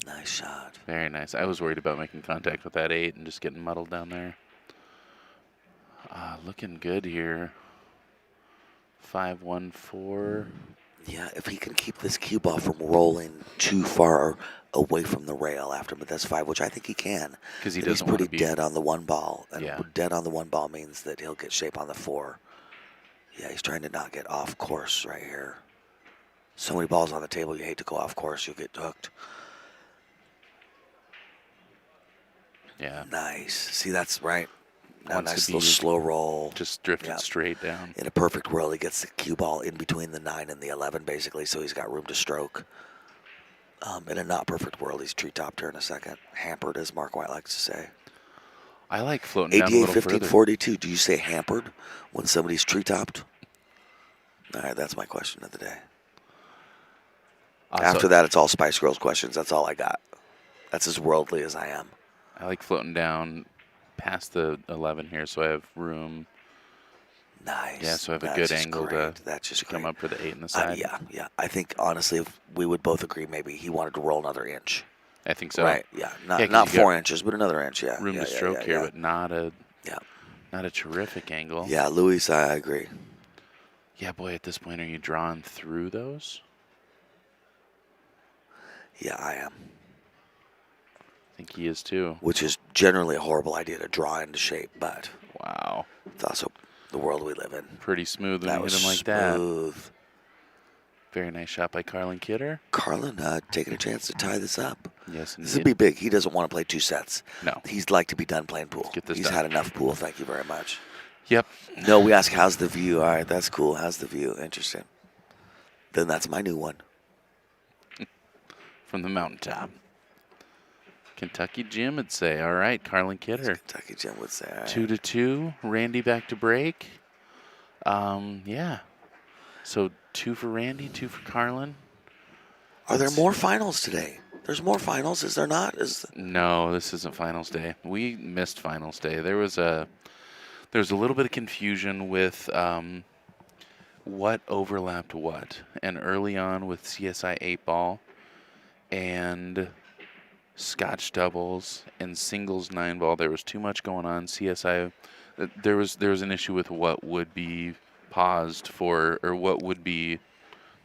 Speaker 1: Nice shot.
Speaker 2: Very nice. I was worried about making contact with that 8 and just getting muddled down there. Looking good here. 5-1-4.
Speaker 1: Yeah, if he can keep this cue ball from rolling too far away from the rail after, but that's 5, which I think he can.
Speaker 2: Because
Speaker 1: he's pretty dead on the 1 ball. And
Speaker 2: Yeah.
Speaker 1: dead on the 1 ball means that he'll get shape on the 4. Yeah, he's trying to not get off course right here. So many balls on the table, you hate to go off course, you'll get hooked.
Speaker 2: Yeah.
Speaker 1: Nice. See, that's right. Now,
Speaker 2: Wants to
Speaker 1: nice
Speaker 2: be
Speaker 1: little slow roll.
Speaker 2: Just drifted
Speaker 1: Yeah.
Speaker 2: straight down.
Speaker 1: In a perfect world, he gets the cue ball in between the 9 and the 11, basically, so he's got room to stroke. In a not perfect world, he's tree-topped here in a second. Hampered, as Mark White likes to say.
Speaker 2: I like floating down a
Speaker 1: 88,
Speaker 2: little
Speaker 1: 15,
Speaker 2: further.
Speaker 1: 42. Do you say hampered when somebody's tree-topped? All right, that's my question of the day. After that, it's all Spice Girls questions. That's all I got. That's as worldly as I am.
Speaker 2: I like floating down past the 11 here, so I have room.
Speaker 1: Nice.
Speaker 2: Yeah, so I have a
Speaker 1: That's
Speaker 2: good
Speaker 1: just
Speaker 2: angle
Speaker 1: great.
Speaker 2: to
Speaker 1: That's just
Speaker 2: come
Speaker 1: great.
Speaker 2: up for the 8 in the side.
Speaker 1: Yeah. I think, honestly, if we would both agree maybe he wanted to roll another inch.
Speaker 2: I think so.
Speaker 1: Right, yeah.
Speaker 2: 'cause
Speaker 1: Not
Speaker 2: you got
Speaker 1: 4 inches, but another inch, yeah.
Speaker 2: room to stroke here, but not a
Speaker 1: Yeah.
Speaker 2: not a terrific angle.
Speaker 1: Yeah, Luis, I agree.
Speaker 2: Yeah, boy, at this point, are you drawing through those?
Speaker 1: Yeah, I am.
Speaker 2: I think he is too.
Speaker 1: Which is generally a horrible idea to draw into shape, but
Speaker 2: Wow.
Speaker 1: it's also the world we live in.
Speaker 2: Pretty smooth when
Speaker 1: That
Speaker 2: you hit
Speaker 1: was
Speaker 2: him like that.
Speaker 1: smooth.
Speaker 2: Very nice shot by Carlin Kidder.
Speaker 1: Carlin taking a chance to tie this up.
Speaker 2: Yes,
Speaker 1: This would be big. He doesn't want to play 2 sets.
Speaker 2: No.
Speaker 1: He'd like to be done playing pool.
Speaker 2: Get this
Speaker 1: He's
Speaker 2: done.
Speaker 1: had enough pool. Thank you very much.
Speaker 2: Yep.
Speaker 1: No, we ask, how's the view? All right, that's cool. How's the view? Interesting. Then that's my new one.
Speaker 2: From the mountaintop. Kentucky Jim would say, all right, Carlin Kidder.
Speaker 1: Kentucky Jim would say. All right.
Speaker 2: 2-2. Randy back to break. Yeah. So 2 for Randy, 2 for Carlin.
Speaker 1: Are there more finals today? There's more finals, is there not?
Speaker 2: No, this isn't finals day. We missed finals day. There was a little bit of confusion with what overlapped what. And early on with CSI 8-ball and Scotch doubles and singles 9-ball, there was too much going on. CSI, there was an issue with what would be paused for, or what would be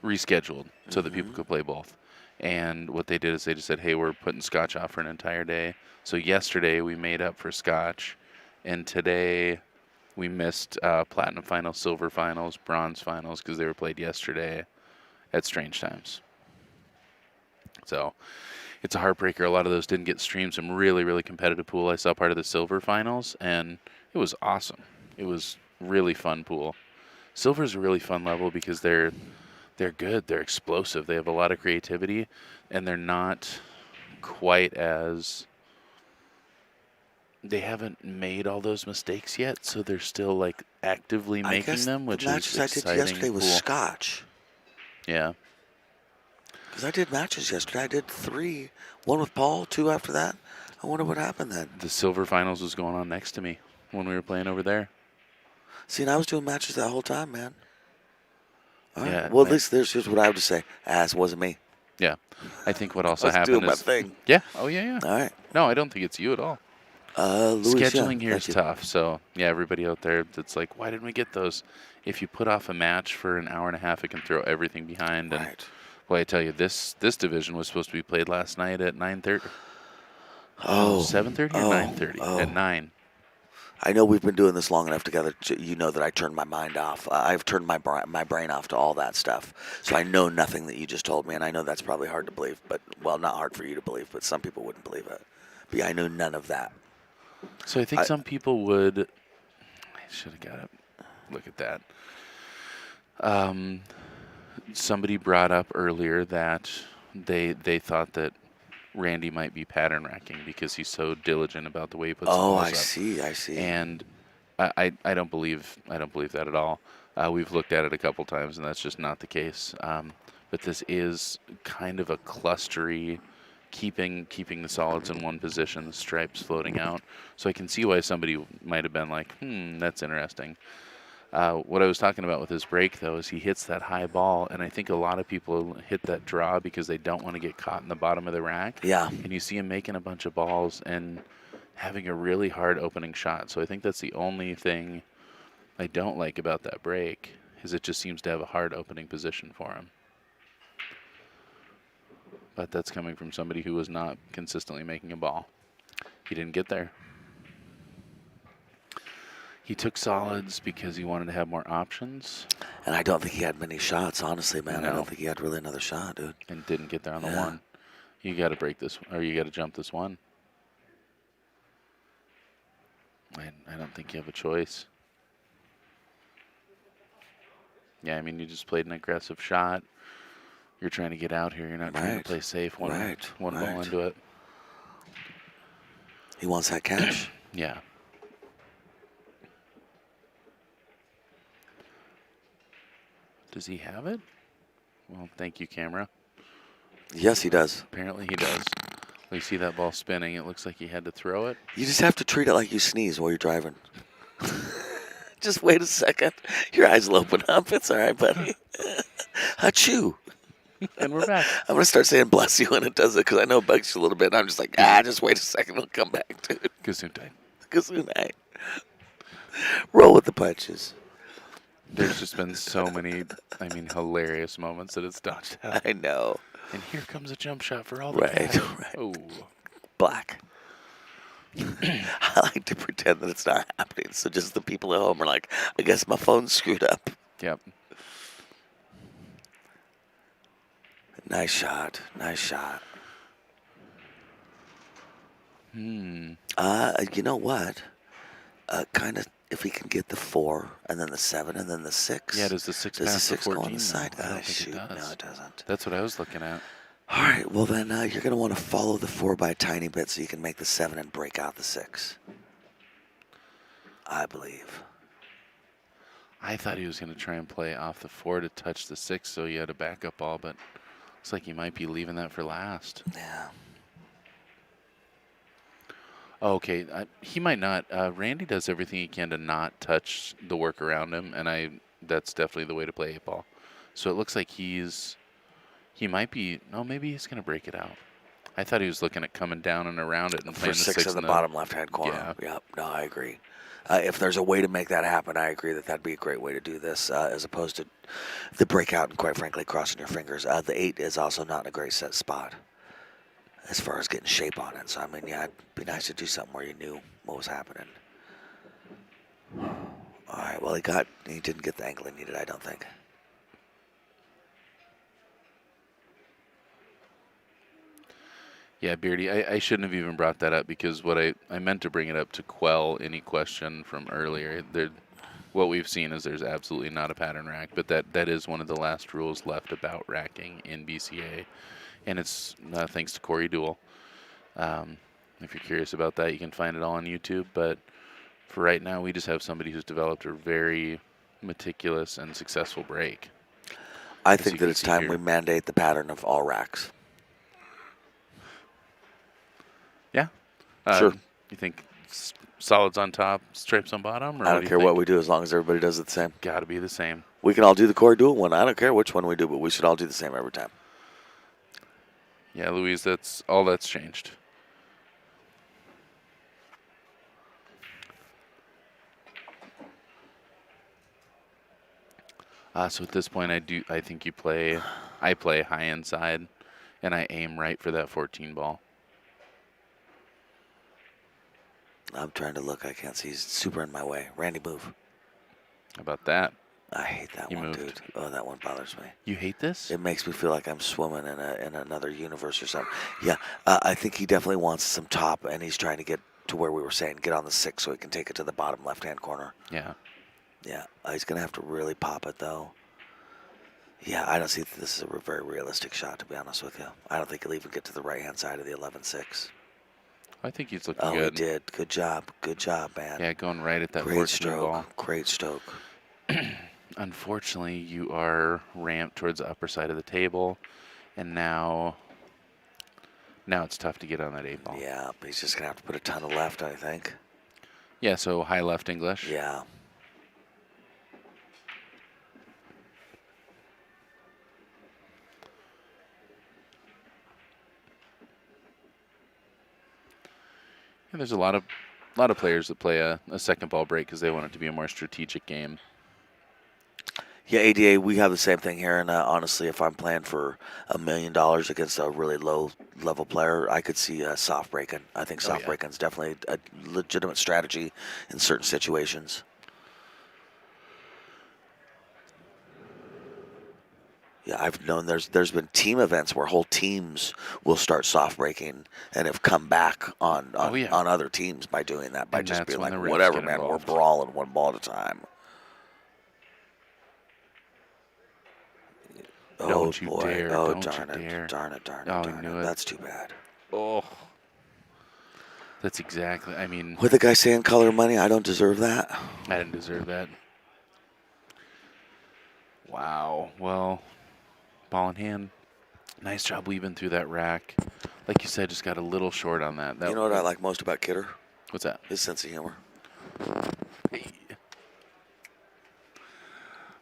Speaker 2: rescheduled so that people could play both. And what they did is they just said, hey, we're putting Scotch off for an entire day. So yesterday we made up for Scotch, and today we missed Platinum Finals, Silver Finals, Bronze Finals because they were played yesterday at strange times. So it's a heartbreaker. A lot of those didn't get streamed. Some really, really competitive pool. I saw part of the Silver Finals, and it was awesome. It was really fun pool. Silver's a really fun level because they're good. They're explosive. They have a lot of creativity, and they're not quite as... They haven't made all those mistakes yet, so they're still like actively making them, which
Speaker 1: the
Speaker 2: is
Speaker 1: matches I
Speaker 2: exciting.
Speaker 1: did yesterday was
Speaker 2: cool.
Speaker 1: Scotch.
Speaker 2: Yeah.
Speaker 1: Because I did matches yesterday. I did 3. 1 with Paul, 2 after that. I wonder what happened then.
Speaker 2: The Silver Finals was going on next to me. when we were playing over there.
Speaker 1: See, and I was doing matches that whole time, man. All right.
Speaker 2: Yeah,
Speaker 1: Well, at least here's what I have to say. It wasn't me.
Speaker 2: Yeah. I think what
Speaker 1: I
Speaker 2: also
Speaker 1: was
Speaker 2: happened
Speaker 1: doing my
Speaker 2: is.
Speaker 1: thing.
Speaker 2: Yeah. Oh, yeah.
Speaker 1: All right.
Speaker 2: No, I don't think it's you at all.
Speaker 1: Louis,
Speaker 2: Scheduling
Speaker 1: yeah,
Speaker 2: here is
Speaker 1: thank you.
Speaker 2: tough. So, yeah, everybody out there that's like, why didn't we get those? If you put off a match for an hour and a half, it can throw everything behind. And,
Speaker 1: Right.
Speaker 2: well, I tell you, this division was supposed to be played last night at 9:30.
Speaker 1: Oh.
Speaker 2: 7:30 or 9:30? At 9.
Speaker 1: I know we've been doing this long enough together. You know that I turned my mind off. I've turned my brain off to all that stuff. So I know nothing that you just told me, and I know that's probably hard to believe. But well, not hard for you to believe, but some people wouldn't believe it. But yeah, I know none of that.
Speaker 2: So I think some people would. I should have got it. Look at that. Somebody brought up earlier that they thought that Randy might be pattern racking because he's so diligent about the way he puts the balls up.
Speaker 1: I see.
Speaker 2: And I don't believe that at all. We've looked at it a couple times, and that's just not the case. But this is kind of a clustery, keeping the solids in one position, the stripes floating out. So I can see why somebody might have been like, that's interesting. What I was talking about with his break, though, is he hits that high ball, and I think a lot of people hit that draw because they don't want to get caught in the bottom of the rack.
Speaker 1: Yeah.
Speaker 2: And you see him making a bunch of balls and having a really hard opening shot. So I think that's the only thing I don't like about that break, is it just seems to have a hard opening position for him. But that's coming from somebody who was not consistently making a ball. He didn't get there. He took solids because he wanted to have more options.
Speaker 1: And I don't think he had many shots, honestly, man.
Speaker 2: No.
Speaker 1: I don't think he had really another shot, dude.
Speaker 2: And didn't get there on the one. You got to break this, or you got to jump this one. I don't think you have a choice. Yeah, I mean, you just played an aggressive shot. You're trying to get out here. You're not trying to play safe. One ball into it.
Speaker 1: He wants that cash.
Speaker 2: Yeah. Does he have it? Well, thank you, camera.
Speaker 1: Yes, he does.
Speaker 2: Apparently he does. You see that ball spinning. It looks like he had to throw it.
Speaker 1: You just have to treat it like you sneeze while you're driving. Just wait a second. Your eyes will open up. It's all right, buddy. Achoo.
Speaker 2: And we're back.
Speaker 1: I'm going to start saying bless you when it does it because I know it bugs you a little bit. And I'm just like, just wait a second. It'll come back, dude.
Speaker 2: Gesundheit.
Speaker 1: Gesundheit. Roll with the punches.
Speaker 2: There's just been so many, hilarious moments that it's dodged out.
Speaker 1: I know.
Speaker 2: And here comes a jump shot for all the
Speaker 1: Right.
Speaker 2: Oh.
Speaker 1: Black. I like to pretend that it's not happening. So just the people at home are like, I guess my phone's screwed up.
Speaker 2: Yep.
Speaker 1: Nice shot. You know what? Kind of, if he can get the 4 and then the 7 and then the 6.
Speaker 2: Yeah, does the 6
Speaker 1: Does the
Speaker 2: pass
Speaker 1: 6
Speaker 2: the
Speaker 1: go
Speaker 2: 14?
Speaker 1: on the side?
Speaker 2: No, I don't think
Speaker 1: Shoot.
Speaker 2: it does.
Speaker 1: No, it doesn't.
Speaker 2: That's what I was looking at.
Speaker 1: All right, well then you're going to want to follow the 4 by a tiny bit so you can make the 7 and break out the 6. I believe.
Speaker 2: I thought he was going to try and play off the 4 to touch the 6 so he had a backup ball, but looks like he might be leaving that for last.
Speaker 1: Yeah.
Speaker 2: Okay, he might not. Randy does everything he can to not touch the work around him, and that's definitely the way to play 8-ball. So it looks like he might be, maybe he's going to break it out. I thought he was looking at coming down and around it and
Speaker 1: For
Speaker 2: playing the
Speaker 1: 6
Speaker 2: 6
Speaker 1: in the bottom left-hand corner.
Speaker 2: Yeah.
Speaker 1: Yep, no, I agree. If there's a way to make that happen, I agree that'd be a great way to do this, as opposed to the breakout and, quite frankly, crossing your fingers. The 8 is also not in a great set spot as far as getting shape on it. So, I mean, yeah, it'd be nice to do something where you knew what was happening. All right, well, he didn't get the angle he needed, I don't think.
Speaker 2: Yeah, Beardy, I shouldn't have even brought that up because what I meant to bring it up to quell any question from earlier. What we've seen is there's absolutely not a pattern rack, but that is one of the last rules left about racking in BCA. And it's thanks to Corey Duell. If you're curious about that, you can find it all on YouTube. But for right now, we just have somebody who's developed a very meticulous and successful break.
Speaker 1: I think that it's time we mandate the pattern of all racks.
Speaker 2: Yeah.
Speaker 1: Sure.
Speaker 2: You think solids on top, stripes on bottom, or
Speaker 1: I
Speaker 2: what
Speaker 1: don't
Speaker 2: do you
Speaker 1: care
Speaker 2: think?
Speaker 1: what we do as long as everybody does it the same.
Speaker 2: Got to be the same.
Speaker 1: We can all do the core dual one. I don't care which one we do, but we should all do the same every time.
Speaker 2: Yeah, Louise, that's all that's changed. So at this point, I think I play high inside, and I aim right for that 14 ball.
Speaker 1: I'm trying to look. I can't see. He's super in my way. Randy, move.
Speaker 2: How about that?
Speaker 1: I hate that
Speaker 2: You
Speaker 1: one,
Speaker 2: moved.
Speaker 1: dude. Oh, that one bothers me.
Speaker 2: You hate this?
Speaker 1: It makes me feel like I'm swimming in another universe or something. Yeah, I think he definitely wants some top, and he's trying to get to where we were saying, get on the 6 so he can take it to the bottom left-hand corner.
Speaker 2: Yeah.
Speaker 1: Yeah, he's going to have to really pop it, though. Yeah, I don't see this is a very realistic shot, to be honest with you. I don't think he'll even get to the right-hand side of the 11-6.
Speaker 2: I think he's looking
Speaker 1: Oh,
Speaker 2: good.
Speaker 1: he did. Good job. Good job, man.
Speaker 2: Yeah, going right at that
Speaker 1: Great
Speaker 2: 14
Speaker 1: stroke.
Speaker 2: ball.
Speaker 1: Great stroke.
Speaker 2: Unfortunately, you are ramped towards the upper side of the table, and now it's tough to get on that 8 ball.
Speaker 1: Yeah, he's just going to have to put a ton of left, I think.
Speaker 2: Yeah, so high left English.
Speaker 1: Yeah.
Speaker 2: Yeah, there's a lot of players that play a second ball break because they want it to be a more strategic game.
Speaker 1: Yeah, ADA, we have the same thing here. And honestly, if I'm playing for $1 million against a really low-level player, I could see soft breaking. I think soft breaking is definitely a legitimate strategy in certain situations. Yeah, I've known there's been team events where whole teams will start soft breaking and have come back on other teams by doing that, by
Speaker 2: And
Speaker 1: just
Speaker 2: that's
Speaker 1: being
Speaker 2: when
Speaker 1: like,
Speaker 2: the refs
Speaker 1: whatever,
Speaker 2: get
Speaker 1: man, we're
Speaker 2: involved.
Speaker 1: brawling one ball at a time.
Speaker 2: Don't you dare.
Speaker 1: Oh,
Speaker 2: Don't
Speaker 1: darn
Speaker 2: you
Speaker 1: it.
Speaker 2: dare.
Speaker 1: Darn it.
Speaker 2: Oh, I knew it.
Speaker 1: That's too bad.
Speaker 2: Oh. That's exactly, I mean.
Speaker 1: With the guy saying color money, I don't deserve that.
Speaker 2: I didn't deserve that. Wow. Well, ball in hand. Nice job weaving through that rack. Like you said, just got a little short on that.
Speaker 1: You know what I like most about Kidder?
Speaker 2: What's that?
Speaker 1: His sense of humor.
Speaker 2: Hey.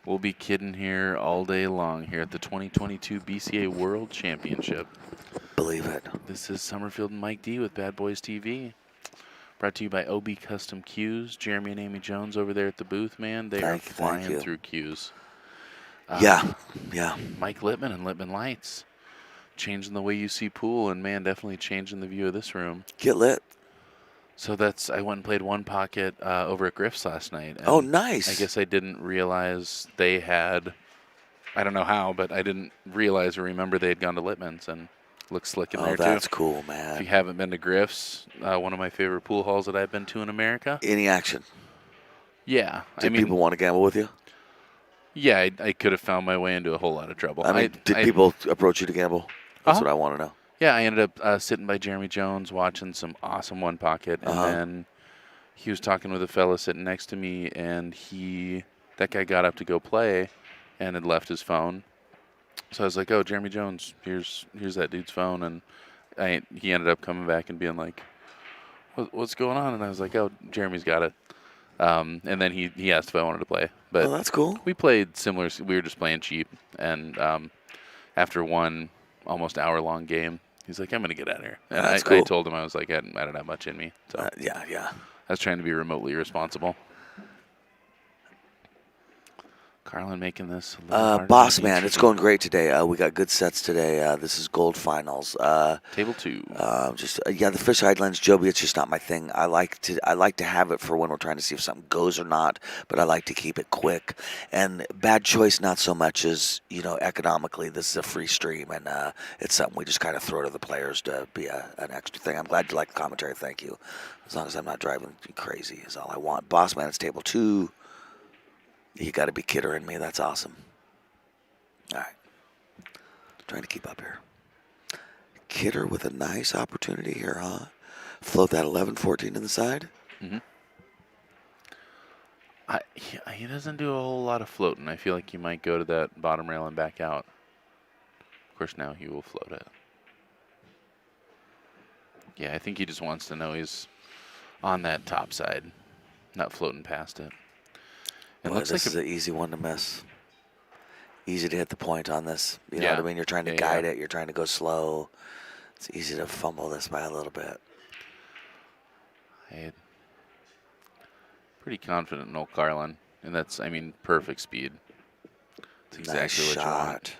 Speaker 2: We'll be kidding here all day long here at the 2022 BCA World Championship.
Speaker 1: Believe it.
Speaker 2: This is Summerfield and Mike D with Bad Boys TV. Brought to you by OB Custom Cues. Jeremy and Amy Jones over there at the booth, man. They are flying through cues.
Speaker 1: Yeah.
Speaker 2: Mike Littman and Littman Lights. Changing the way you see pool, and man, definitely changing the view of this room.
Speaker 1: Get lit.
Speaker 2: So I went and played one pocket over at Griff's last night.
Speaker 1: Oh, nice.
Speaker 2: I guess I didn't realize they had, I don't know how, but I didn't realize or remember they had gone to Littman's, and looks slick in there too.
Speaker 1: Oh, that's cool, man.
Speaker 2: If you haven't been to Griff's, one of my favorite pool halls that I've been to in America.
Speaker 1: Any action?
Speaker 2: Yeah.
Speaker 1: Did people want to gamble with you?
Speaker 2: Yeah, I could have found my way into a whole lot of trouble.
Speaker 1: I mean, did people approach you to gamble? That's what I want to know.
Speaker 2: Yeah, I ended up sitting by Jeremy Jones watching some awesome one pocket, and then he was talking with a fella sitting next to me, and that guy got up to go play and had left his phone. So I was like, "Oh, Jeremy Jones, here's that dude's phone," and he ended up coming back and being like, "What's going on?" And I was like, "Oh, Jeremy's got it." And then he asked if I wanted to play, but
Speaker 1: that's cool.
Speaker 2: We played similar. We were just playing cheap, and after one almost hour-long game, he's like, "I'm gonna get out of here." And I told him I was like, I don't have much in me. So
Speaker 1: yeah.
Speaker 2: I was trying to be remotely responsible. Carlin making this a little harder
Speaker 1: Boss
Speaker 2: than
Speaker 1: man,
Speaker 2: it
Speaker 1: it's
Speaker 2: should
Speaker 1: going
Speaker 2: be.
Speaker 1: great today. We got good sets today. This is gold finals.
Speaker 2: Table 2.
Speaker 1: The fisheye lens Joby. It's just not my thing. I like to have it for when we're trying to see if something goes or not, but I like to keep it quick. And bad choice, not so much as economically. This is a free stream, and it's something we just kind of throw to the players to be an extra thing. I'm glad you like the commentary. Thank you. As long as I'm not driving you crazy is all I want. Boss man, it's table 2. You got to be Kidder in me. That's awesome. All right. Trying to keep up here. Kidder with a nice opportunity here, huh? Float that 11-14 in the side.
Speaker 2: Mm-hmm. He doesn't do a whole lot of floating. I feel like he might go to that bottom rail and back out. Of course, now he will float it. Yeah, I think he just wants to know he's on that top side, not floating past it. It
Speaker 1: Boy,
Speaker 2: looks like
Speaker 1: this is an easy one to miss. Easy to hit the point on this. You know
Speaker 2: Yeah.
Speaker 1: what I mean? You're trying to
Speaker 2: Yeah,
Speaker 1: guide
Speaker 2: yeah.
Speaker 1: it. You're trying to go slow. It's easy to fumble this by a little bit.
Speaker 2: I'm pretty confident in old Carlin, and that's, I mean, perfect speed. It's exactly
Speaker 1: Nice
Speaker 2: what you want.
Speaker 1: shot.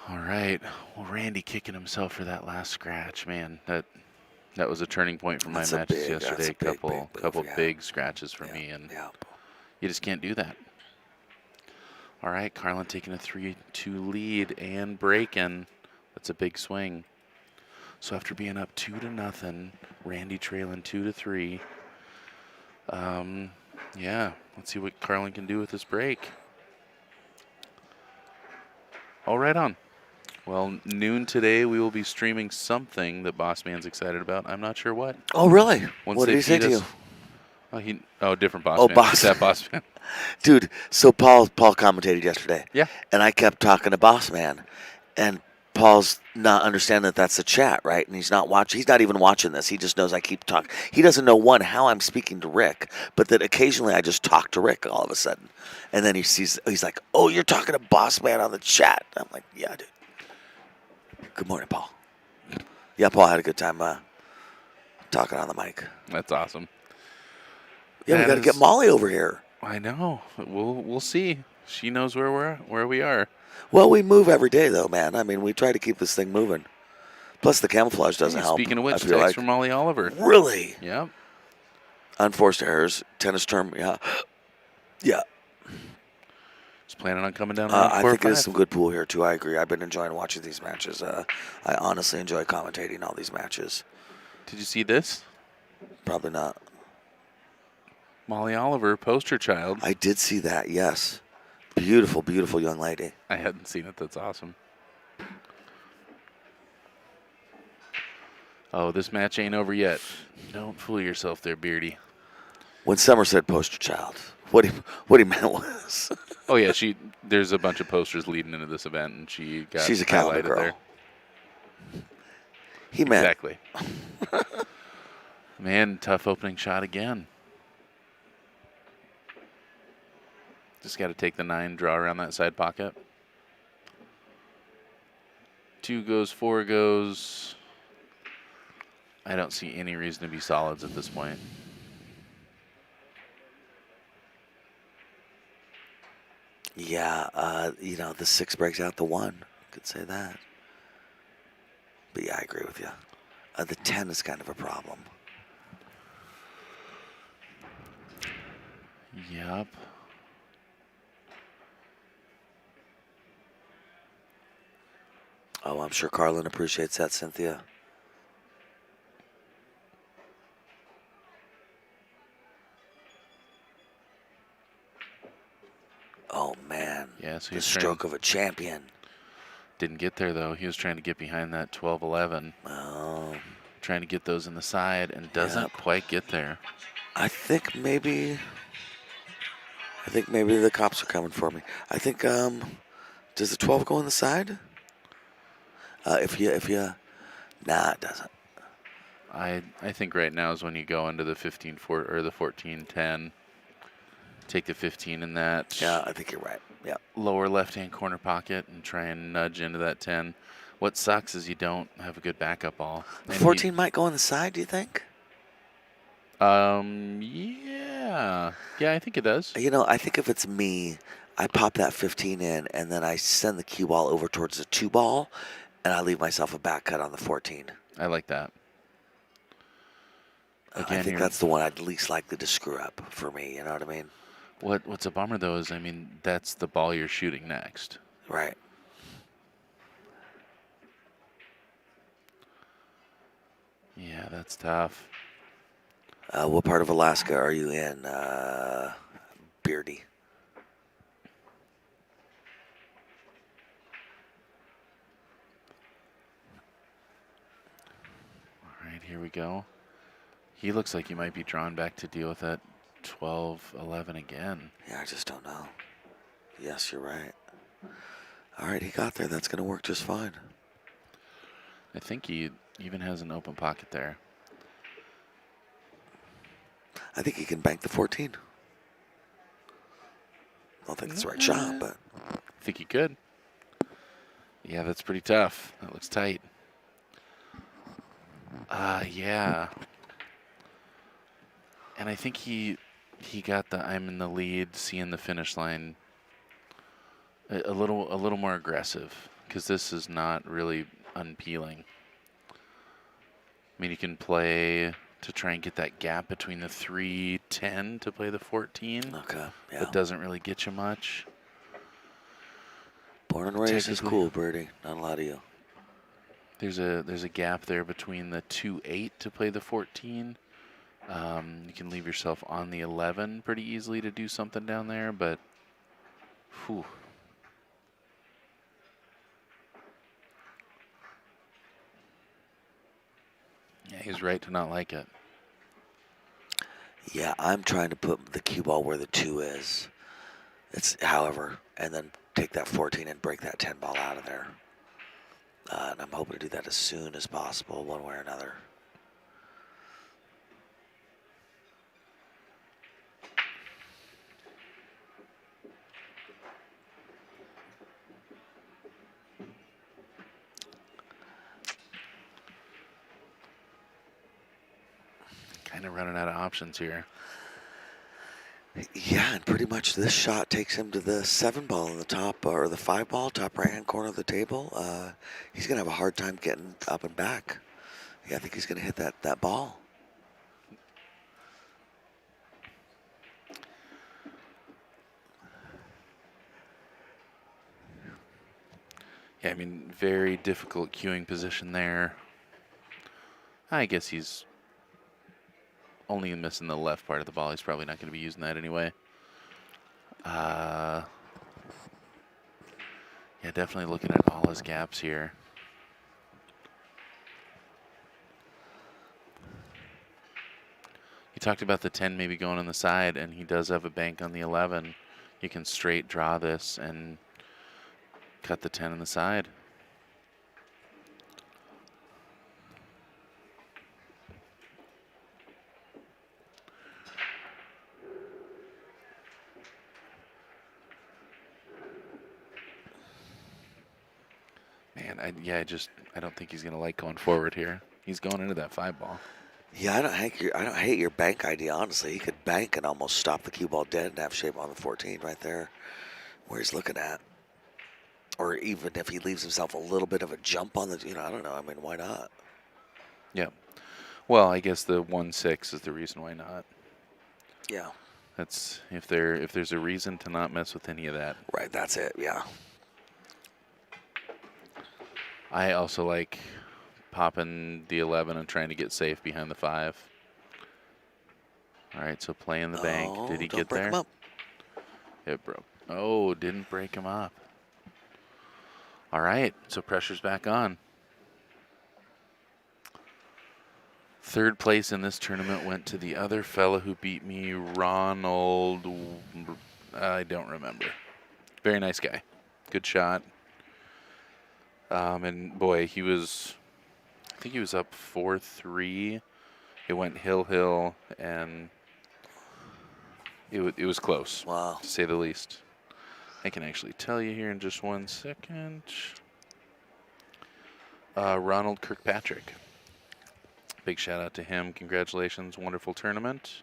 Speaker 2: All right. Well, Randy kicking himself for that last scratch, man. That was a turning point for my
Speaker 1: That's a
Speaker 2: matches
Speaker 1: big- that's a
Speaker 2: yesterday.
Speaker 1: big,
Speaker 2: Couple
Speaker 1: big move, yeah.
Speaker 2: big scratches for me, and you just can't do that. All right, Carlin taking a 3-2 lead and breaking. That's a big swing. So after being up 2-0, Randy trailing 2-3. Yeah, let's see what Carlin can do with this break. All right on. Well, noon today we will be streaming something that Boss Man's excited about. I'm not sure what.
Speaker 1: Oh, really?
Speaker 2: Once
Speaker 1: What did
Speaker 2: they
Speaker 1: he say
Speaker 2: feed
Speaker 1: to
Speaker 2: us-
Speaker 1: you?
Speaker 2: Different Boss
Speaker 1: Oh,
Speaker 2: Man.
Speaker 1: Boss.
Speaker 2: Just that Boss Man.
Speaker 1: Dude, so Paul commentated yesterday.
Speaker 2: Yeah.
Speaker 1: And I kept talking to Boss Man. And Paul's not understanding that that's a chat, right? And he's not watching. He's not even watching this. He just knows I keep talking. He doesn't know, one, how I'm speaking to Rick, but that occasionally I just talk to Rick all of a sudden. And then he's like, oh, you're talking to Boss Man on the chat. I'm like, yeah, dude. Good morning, Paul. Yeah, Paul had a good time talking on the mic.
Speaker 2: That's awesome.
Speaker 1: Yeah, we
Speaker 2: That
Speaker 1: got to get
Speaker 2: is-
Speaker 1: Molly over here.
Speaker 2: I know. We'll see. She knows where we are.
Speaker 1: Well, we move every day, though, man. I mean, we try to keep this thing moving. Plus, the camouflage doesn't
Speaker 2: Hey,
Speaker 1: help.
Speaker 2: Speaking of
Speaker 1: I
Speaker 2: which,
Speaker 1: feel
Speaker 2: text
Speaker 1: like.
Speaker 2: from Molly Oliver.
Speaker 1: Really?
Speaker 2: Yep.
Speaker 1: Unforced errors, tennis term, yeah. Yeah.
Speaker 2: Just planning on coming down around
Speaker 1: I
Speaker 2: 4 or
Speaker 1: think it is
Speaker 2: 5.
Speaker 1: some good pool here, too. I agree. I've been enjoying watching these matches. I honestly enjoy commentating all these matches.
Speaker 2: Did you see this?
Speaker 1: Probably not.
Speaker 2: Molly Oliver, poster child.
Speaker 1: I did see that, yes. Beautiful, beautiful young lady.
Speaker 2: I hadn't seen it. That's awesome. Oh, this match ain't over yet. Don't fool yourself there, Beardy.
Speaker 1: When Summer said poster child, what he meant was
Speaker 2: Oh yeah, there's a bunch of posters leading into this event, and she got
Speaker 1: she's a calendar
Speaker 2: highlighted
Speaker 1: girl.
Speaker 2: there.
Speaker 1: He meant
Speaker 2: Exactly. Man, tough opening shot again. Just got to take the 9, draw around that side pocket. 2 goes, 4 goes. I don't see any reason to be solids at this point.
Speaker 1: Yeah, the 6 breaks out the 1. Could say that. But yeah, I agree with you. The 10 is kind of a problem.
Speaker 2: Yep.
Speaker 1: Oh, I'm sure Carlin appreciates that, Cynthia. Oh, man.
Speaker 2: Yeah, so
Speaker 1: The
Speaker 2: he's
Speaker 1: stroke of a champion.
Speaker 2: didn't get there, though. He was trying to get behind that 12-11.
Speaker 1: Oh.
Speaker 2: Trying to get those in the side and doesn't
Speaker 1: Yep.
Speaker 2: quite get there.
Speaker 1: I think maybe the cops are coming for me. I think does the 12 go on the side? If you nah, it doesn't.
Speaker 2: I think right now is when you go into the 15-4 or the 14-10. Take the 15 in that
Speaker 1: Yeah, I think you're right. Yeah.
Speaker 2: lower left-hand corner pocket and try and nudge into that 10. What sucks is you don't have a good backup ball.
Speaker 1: The
Speaker 2: And
Speaker 1: 14 might go on the side, do you think?
Speaker 2: Yeah. Yeah, I think it does.
Speaker 1: I think if it's me, I pop that 15 in and then I send the cue ball over towards the 2 ball and I leave myself a back cut on the 14.
Speaker 2: I like that.
Speaker 1: I
Speaker 2: Again,
Speaker 1: think that's the one I'd least likely to screw up for me, you know what I mean?
Speaker 2: What's a bummer, though, is, I mean, that's the ball you're shooting next.
Speaker 1: Right.
Speaker 2: Yeah, that's tough.
Speaker 1: What part of Alaska are you in, Beardy?
Speaker 2: All right, here we go. He looks like he might be drawn back to deal with that 12-11 again.
Speaker 1: Yeah, I just don't know. Yes, you're right. All right, he got there. That's going to work just fine.
Speaker 2: I think he even has an open pocket there.
Speaker 1: I think he can bank the 14. I don't think that's the right shot, but
Speaker 2: I think he could. Yeah, that's pretty tough. That looks tight. Yeah. And I think he got the I'm in the lead, seeing the finish line a little more aggressive, because this is not really unpeeling. I mean, you can play to try and get that gap between the 3-10 to play the 14.
Speaker 1: okay, yeah.
Speaker 2: But doesn't really get you much.
Speaker 1: Born and raised is
Speaker 2: Technically-
Speaker 1: cool, Birdie. Not a lot of you.
Speaker 2: There's a gap there between the 2-8 to play the 14. You can leave yourself on the 11 pretty easily to do something down there, but whew. Yeah, he's right to not like it.
Speaker 1: Yeah, I'm trying to put the cue ball where the 2 is. However, and then take that 14 and break that 10 ball out of there. And I'm hoping to do that as soon as possible, one way or another.
Speaker 2: Kind of running out of options here.
Speaker 1: Yeah, and pretty much this shot takes him to the 7 ball in the top, or the 5 ball, top right-hand corner of the table. He's going to have a hard time getting up and back. Yeah, I think he's going to hit that ball.
Speaker 2: Yeah, I mean, very difficult cueing position there. I guess he's only missing the left part of the ball. He's probably not going to be using that anyway. Yeah, definitely looking at all his gaps here. He talked about the 10 maybe going on the side, and he does have a bank on the 11. You can straight draw this and cut the 10 on the side. Man, I don't think he's going to like going forward here. He's going into that 5 ball.
Speaker 1: Yeah, I don't hate your bank idea, honestly. He could bank and almost stop the cue ball dead and have shape on the 14 right there where he's looking at. Or even if he leaves himself a little bit of a jump on the, I don't know. I mean, why not?
Speaker 2: Yeah. Well, I guess the 1-6 is the reason why not.
Speaker 1: Yeah.
Speaker 2: That's if there's a reason to not mess with any of that.
Speaker 1: Right, that's it, yeah.
Speaker 2: I also like popping the 11 and trying to get safe behind the 5. All right, so playing the bank. Did he
Speaker 1: don't
Speaker 2: get
Speaker 1: break
Speaker 2: there?
Speaker 1: him up.
Speaker 2: It broke. Oh, didn't break him up. All right, so pressure's back on. Third place in this tournament went to the other fella who beat me, Ronald. I don't remember. Very nice guy. Good shot. And boy, I think he was up 4-3. It went hill, and it was close.
Speaker 1: Wow.
Speaker 2: To say the least. I can actually tell you here in just 1 second. Ronald Kirkpatrick. Big shout out to him. Congratulations. Wonderful tournament.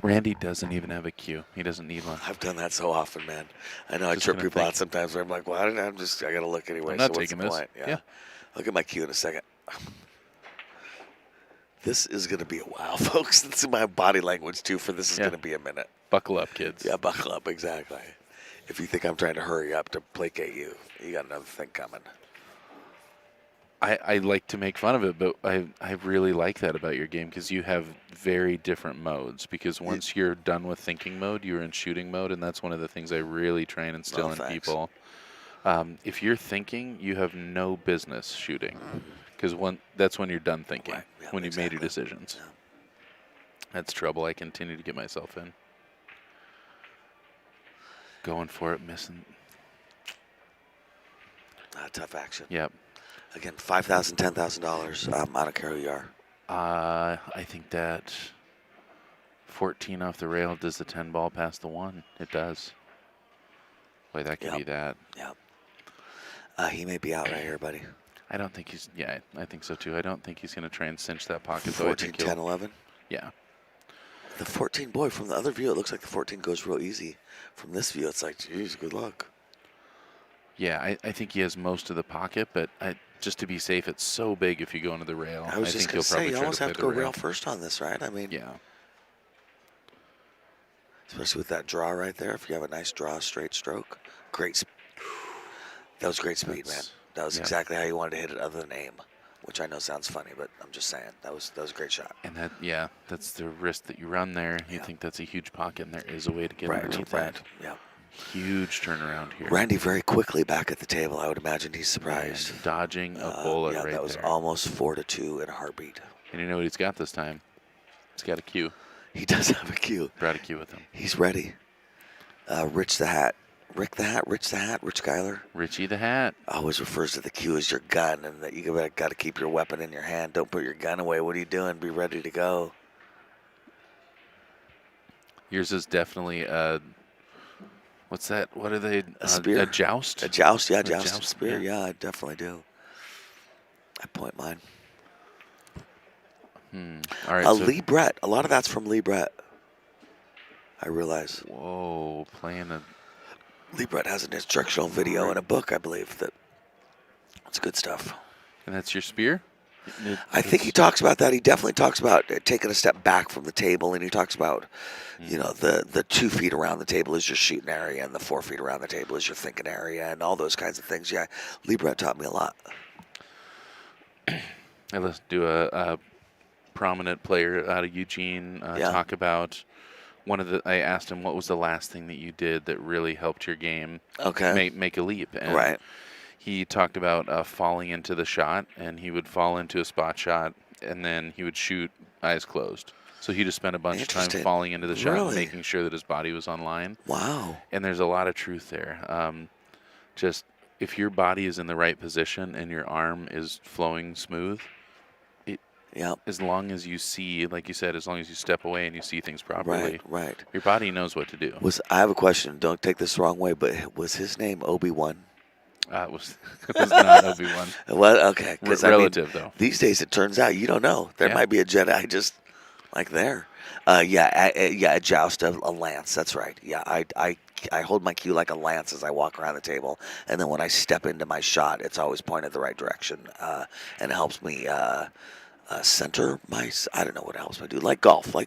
Speaker 2: Randy doesn't even have a cue. He doesn't need one.
Speaker 1: I've done that so often, man. I know I
Speaker 2: Just
Speaker 1: trip
Speaker 2: gonna
Speaker 1: people
Speaker 2: think.
Speaker 1: out sometimes where I'm like, well, I got to look anyway.
Speaker 2: I'm not
Speaker 1: so what's
Speaker 2: taking
Speaker 1: the
Speaker 2: this.
Speaker 1: point?
Speaker 2: Yeah.
Speaker 1: I'll get my cue in a second. This is going to be a while, folks. This is my body language, too, for this is
Speaker 2: Yeah.
Speaker 1: going to be a minute.
Speaker 2: Buckle up, kids.
Speaker 1: Yeah, buckle up, exactly. If you think I'm trying to hurry up to placate you, you got another thing coming.
Speaker 2: I like to make fun of it, but I really like that about your game, because you have very different modes. Because once you're done with thinking mode, you're in shooting mode, and that's one of the things I really try and instill in
Speaker 1: thanks.
Speaker 2: people. If you're thinking, you have no business shooting, because that's when you're done thinking,
Speaker 1: Right, yeah,
Speaker 2: when you've made your
Speaker 1: exactly.
Speaker 2: decisions.
Speaker 1: Yeah.
Speaker 2: That's trouble I continue to get myself in. Going for it, missing.
Speaker 1: Tough action.
Speaker 2: Yep.
Speaker 1: Again, $5,000, $10,000. I don't care who you are.
Speaker 2: I think that 14 off the rail does the 10 ball past the 1. It does. Boy, that could be that.
Speaker 1: Yeah. He may be out right here, buddy.
Speaker 2: I don't think he's. Yeah, I think so too. I don't think he's going to try and cinch that pocket.
Speaker 1: 14, 10, 11.
Speaker 2: Yeah.
Speaker 1: The 14, boy, from the other view, it looks like the 14 goes real easy. From this view, it's like, geez, good luck.
Speaker 2: Yeah, I think he has most of the pocket, but just to be safe, it's so big if you go into the rail.
Speaker 1: I was just
Speaker 2: think
Speaker 1: going to say, you
Speaker 2: try
Speaker 1: almost have
Speaker 2: play
Speaker 1: to go
Speaker 2: the
Speaker 1: rail first on this, right? I mean,
Speaker 2: yeah.
Speaker 1: Especially with that draw right there. If you have a nice draw, straight stroke. That was great speed, man. That was exactly how you wanted to hit it other than aim, which I know sounds funny, but I'm just saying. That was a great shot.
Speaker 2: And that's the risk that you run there. You think that's a huge pocket, and there is a way to get underneath that.
Speaker 1: Yeah.
Speaker 2: Huge turnaround here.
Speaker 1: Randy very quickly back at the table. I would imagine he's surprised.
Speaker 2: And dodging a bullet right there.
Speaker 1: That was almost 4-2 in a heartbeat.
Speaker 2: And you know what he's got this time? He's got a cue.
Speaker 1: He does have a cue.
Speaker 2: Brought a cue with him.
Speaker 1: He's ready. Rich the Hat. Rick the Hat, Rich Schuyler.
Speaker 2: Richie the Hat.
Speaker 1: Always refers to the cue as your gun, and that you got to keep your weapon in your hand. Don't put your gun away. What are you doing? Be ready to go.
Speaker 2: Yours is definitely what's that? What are they?
Speaker 1: A spear.
Speaker 2: A joust?
Speaker 1: A joust, yeah, joust
Speaker 2: joust
Speaker 1: spear. Yeah, I definitely do. I point mine.
Speaker 2: All right.
Speaker 1: Lee Brett. A lot of that's from Lee Brett. I realize.
Speaker 2: Whoa, playing a.
Speaker 1: Lee Brett has an instructional video and a book, I believe. That's good stuff.
Speaker 2: And that's your spear?
Speaker 1: I think he talks about that. He definitely talks about taking a step back from the table, and he talks about, the 2 feet around the table is your shooting area, and the 4 feet around the table is your thinking area, and all those kinds of things. Yeah, Lee Brett taught me a lot.
Speaker 2: I listened to a prominent player out of Eugene talk about I asked him what was the last thing that you did that really helped your game make a leap. And he talked about falling into the shot, and he would fall into a spot shot, and then he would shoot eyes closed. So he just spent a bunch of time falling into the shot, making sure that his body was on line.
Speaker 1: Wow.
Speaker 2: And there's a lot of truth there. Just if your body is in the right position and your arm is flowing smooth, as long as you see, like you said, as long as you step away and you see things properly, your body knows what to do.
Speaker 1: I have a question. Don't take this the wrong way, but was his name Obi-Wan?
Speaker 2: It was not Obi-Wan.
Speaker 1: Well, okay.
Speaker 2: Relative, though.
Speaker 1: These days it turns out you don't know. There might be a Jedi just like there. A joust, a lance. That's right. Yeah, I hold my cue like a lance as I walk around the table, and then when I step into my shot, it's always pointed the right direction, and it helps me center my. I don't know what it helps me do. Like golf, I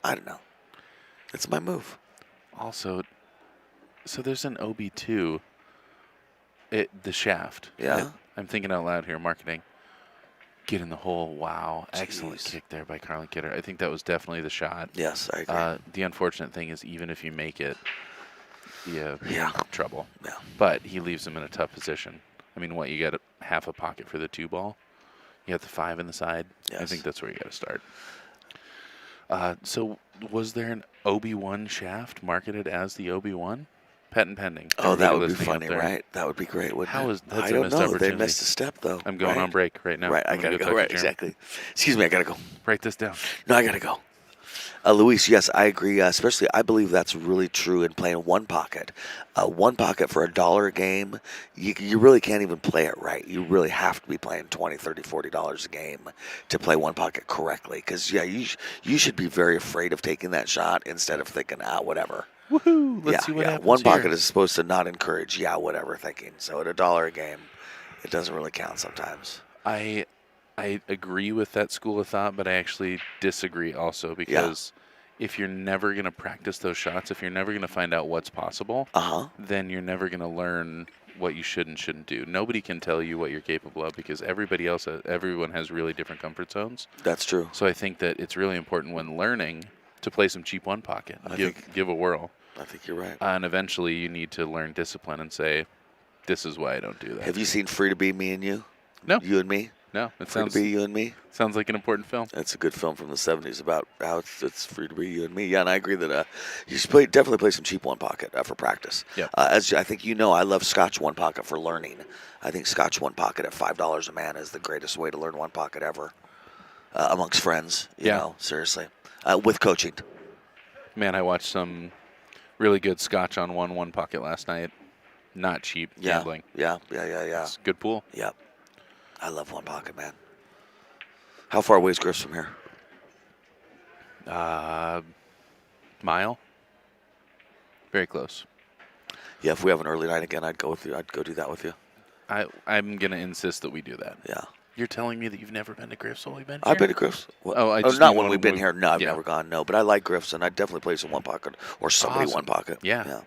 Speaker 1: don't know. It's my move.
Speaker 2: Also, so there's an OB2. The shaft.
Speaker 1: Yeah.
Speaker 2: I'm thinking out loud here. Marketing. Get in the hole. Wow. Jeez. Excellent kick there by Carlin Kidder. I think that was definitely the shot.
Speaker 1: Yes, I agree.
Speaker 2: The unfortunate thing is even if you make it, you have trouble.
Speaker 1: Yeah.
Speaker 2: But he leaves him in a tough position. I mean, you got half a pocket for the 2 ball. You got the 5 in the side. Yes. I think that's where you got to start. So was there an OB1 shaft marketed as the OB1? Patent pending.
Speaker 1: Oh, that would be funny, right? That would be great, wouldn't it?
Speaker 2: That's
Speaker 1: I don't know. They missed a step, though.
Speaker 2: I'm going on break right now.
Speaker 1: Right, I got to go. Right, exactly. Excuse me, I got to go.
Speaker 2: Write this down.
Speaker 1: No, I got to go. Luis, yes, I agree. Especially, I believe that's really true in playing one pocket. One pocket for $1 a game, you really can't even play it right. You really have to be playing $20, $30, $40 a game to play one pocket correctly. Because, you should be very afraid of taking that shot instead of thinking, whatever.
Speaker 2: Woohoo! Let's see what happens.
Speaker 1: One pocket is supposed to not encourage, whatever thinking. So at $1 a game, it doesn't really count sometimes.
Speaker 2: I agree with that school of thought, but I actually disagree also because if you're never going to practice those shots, if you're never going to find out what's possible, then you're never going to learn what you should and shouldn't do. Nobody can tell you what you're capable of because everyone has really different comfort zones.
Speaker 1: That's true.
Speaker 2: So I think that it's really important when learning to play some cheap one pocket and give a whirl.
Speaker 1: I think you're right.
Speaker 2: And eventually you need to learn discipline and say, this is why I don't do that.
Speaker 1: Have you seen Free to Be Me and You?
Speaker 2: No.
Speaker 1: You and Me?
Speaker 2: No, it
Speaker 1: Free to Be You and Me.
Speaker 2: sounds like an important film.
Speaker 1: It's a good film from the 70s about how it's free to be you and me. Yeah, and I agree that you should definitely play some cheap one pocket for practice.
Speaker 2: Yep.
Speaker 1: As I think you know, I love Scotch one pocket for learning. I think Scotch one pocket at $5 a man is the greatest way to learn one pocket ever amongst friends. You know, seriously, with coaching.
Speaker 2: Man, I watched some really good Scotch on one pocket last night. Not cheap gambling.
Speaker 1: Yeah.
Speaker 2: It's a good pool.
Speaker 1: Yep. I love one pocket, man. How far away is Griff's from here?
Speaker 2: Mile. Very close.
Speaker 1: Yeah, if we have an early night again, I'd go with you. I'd go do that with you.
Speaker 2: I'm going to insist that we do that.
Speaker 1: Yeah.
Speaker 2: You're telling me that you've never been to Griff's while we've been here?
Speaker 1: I've been to Griff's. Not when we've been here. No, I've never gone. No, but I like Griff's, and I'd definitely play some one pocket or somebody one pocket.
Speaker 2: Yeah.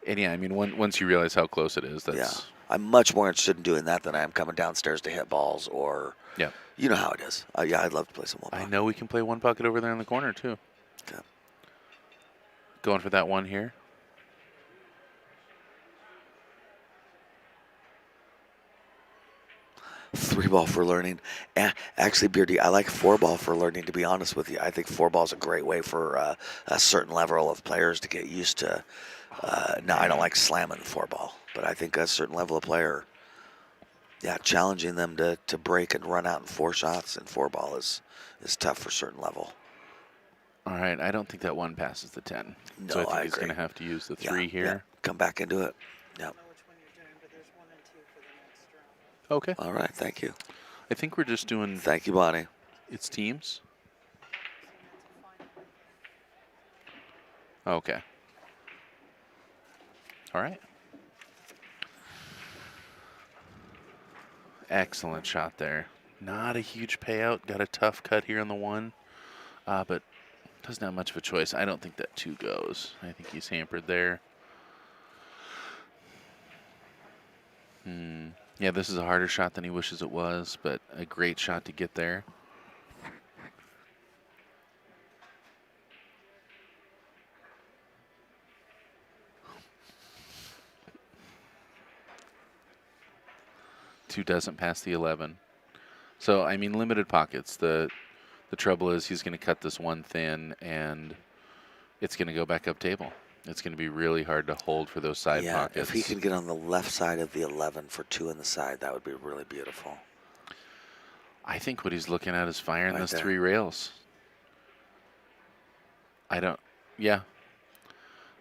Speaker 2: And yeah, I mean, once you realize how close it is, that's...
Speaker 1: Yeah. I'm much more interested in doing that than I am coming downstairs to hit balls or...
Speaker 2: Yeah.
Speaker 1: You know how it is. Yeah, I'd love to play some one pocket.
Speaker 2: I know we can play one pocket over there in the corner, too.
Speaker 1: Okay.
Speaker 2: Going for that one here.
Speaker 1: Three ball for learning. Actually, Beardy, I like four ball for learning, to be honest with you. I think four ball is a great way for a certain level of players to get used to. Now, I don't like slamming four ball, but I think a certain level of player, challenging them to break and run out in four shots in four ball is tough for a certain level.
Speaker 2: All right, I don't think that one passes the 10.
Speaker 1: No,
Speaker 2: so I think
Speaker 1: I
Speaker 2: he's
Speaker 1: agree.
Speaker 2: going to have to use the 3 here.
Speaker 1: Yeah. Come back into it. Yep.
Speaker 2: Okay.
Speaker 1: All right, thank you.
Speaker 2: I think we're just doing...
Speaker 1: Thank you, Bonnie.
Speaker 2: It's teams? Okay. All right. Excellent shot there. Not a huge payout. Got a tough cut here on the 1. But doesn't have much of a choice. I don't think that 2 goes. I think he's hampered there. Yeah, this is a harder shot than he wishes it was, but a great shot to get there. Two doesn't pass the 11. So, I mean, limited pockets. The trouble is he's going to cut this 1 thin, and it's going to go back up table. It's going to be really hard to hold for those side pockets.
Speaker 1: If he could get on the left side of the 11 for 2 in the side, that would be really beautiful.
Speaker 2: I think what he's looking at is firing those
Speaker 1: there.
Speaker 2: 3 rails. Yeah.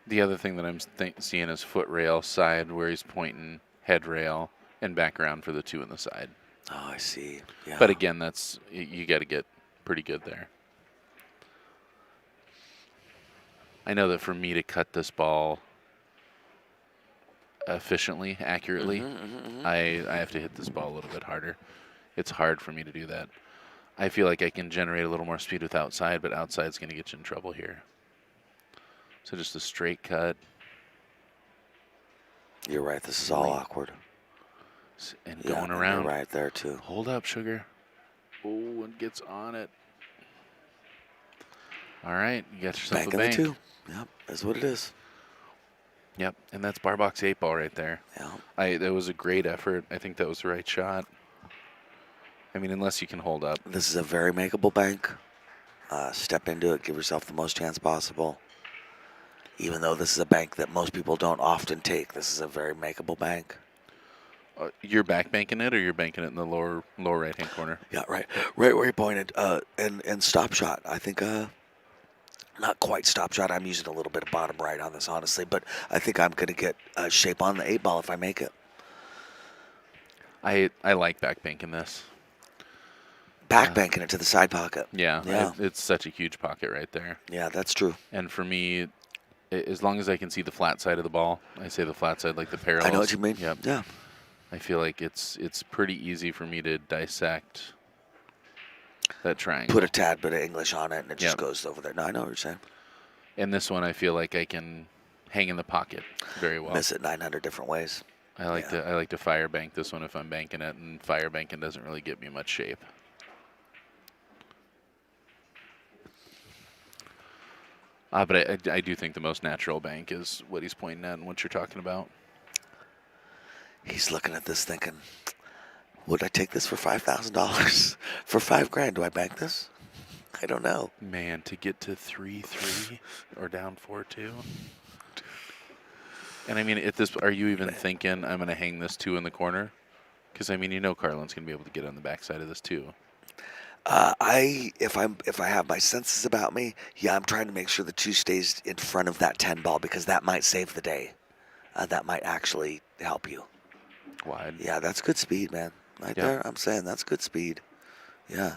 Speaker 2: The other thing that I'm seeing is foot rail side where he's pointing head rail and background for the 2 in the side.
Speaker 1: Oh, I see. Yeah.
Speaker 2: But again, you got to get pretty good there. I know that for me to cut this ball efficiently, accurately, I have to hit this ball a little bit harder. It's hard for me to do that. I feel like I can generate a little more speed with outside, but outside's going to get you in trouble here. So just a straight cut.
Speaker 1: You're right. This is all awkward.
Speaker 2: And going around.
Speaker 1: You're right there, too.
Speaker 2: Hold up, sugar. Oh, and gets on it. All right, you got yourself
Speaker 1: Bank
Speaker 2: a bank.
Speaker 1: in the 2. Yep, that's what it is.
Speaker 2: Yep, and that's bar box 8 ball right there.
Speaker 1: Yeah.
Speaker 2: That was a great effort. I think that was the right shot. I mean, unless you can hold up.
Speaker 1: This is a very makeable bank. Step into it. Give yourself the most chance possible. Even though this is a bank that most people don't often take, this is a very makeable bank.
Speaker 2: You're back banking it, or you're banking it in the lower right-hand corner?
Speaker 1: Yeah, right where you pointed. And stop shot. I think not quite stop shot. I'm using a little bit of bottom right on this, honestly, but I think I'm going to get shape on the 8 ball if I make it.
Speaker 2: I like back banking this.
Speaker 1: Back banking it to the side pocket.
Speaker 2: Yeah. It's such a huge pocket right there.
Speaker 1: Yeah, that's true.
Speaker 2: And for me, as long as I can see the flat side of the ball, I say the flat side like the parallels.
Speaker 1: I know what you mean.
Speaker 2: Yep.
Speaker 1: Yeah.
Speaker 2: I feel like it's pretty easy for me to dissect that triangle.
Speaker 1: Put a tad bit of English on it, and it just goes over there. No, I know what you're saying.
Speaker 2: And this one, I feel like I can hang in the pocket very well.
Speaker 1: Miss it 900 different ways.
Speaker 2: I like to fire bank this one if I'm banking it, and fire banking doesn't really get me much shape. But I do think the most natural bank is what he's pointing at and what you're talking about.
Speaker 1: He's looking at this thinking, Would I take this for $5,000? For $5,000, do I bank this? I don't know.
Speaker 2: Man, to get to 3-3 or down 4-2. And I mean, at this, are you even thinking I'm going to hang this 2 in the corner? Because I mean, you know, Carlin's going to be able to get on the backside of this too.
Speaker 1: If I have my senses about me, yeah, I'm trying to make sure the 2 stays in front of that 10 ball because that might save the day. That might actually help you.
Speaker 2: Wide.
Speaker 1: Yeah, that's good speed, man. Right there, I'm saying that's good speed. Yeah.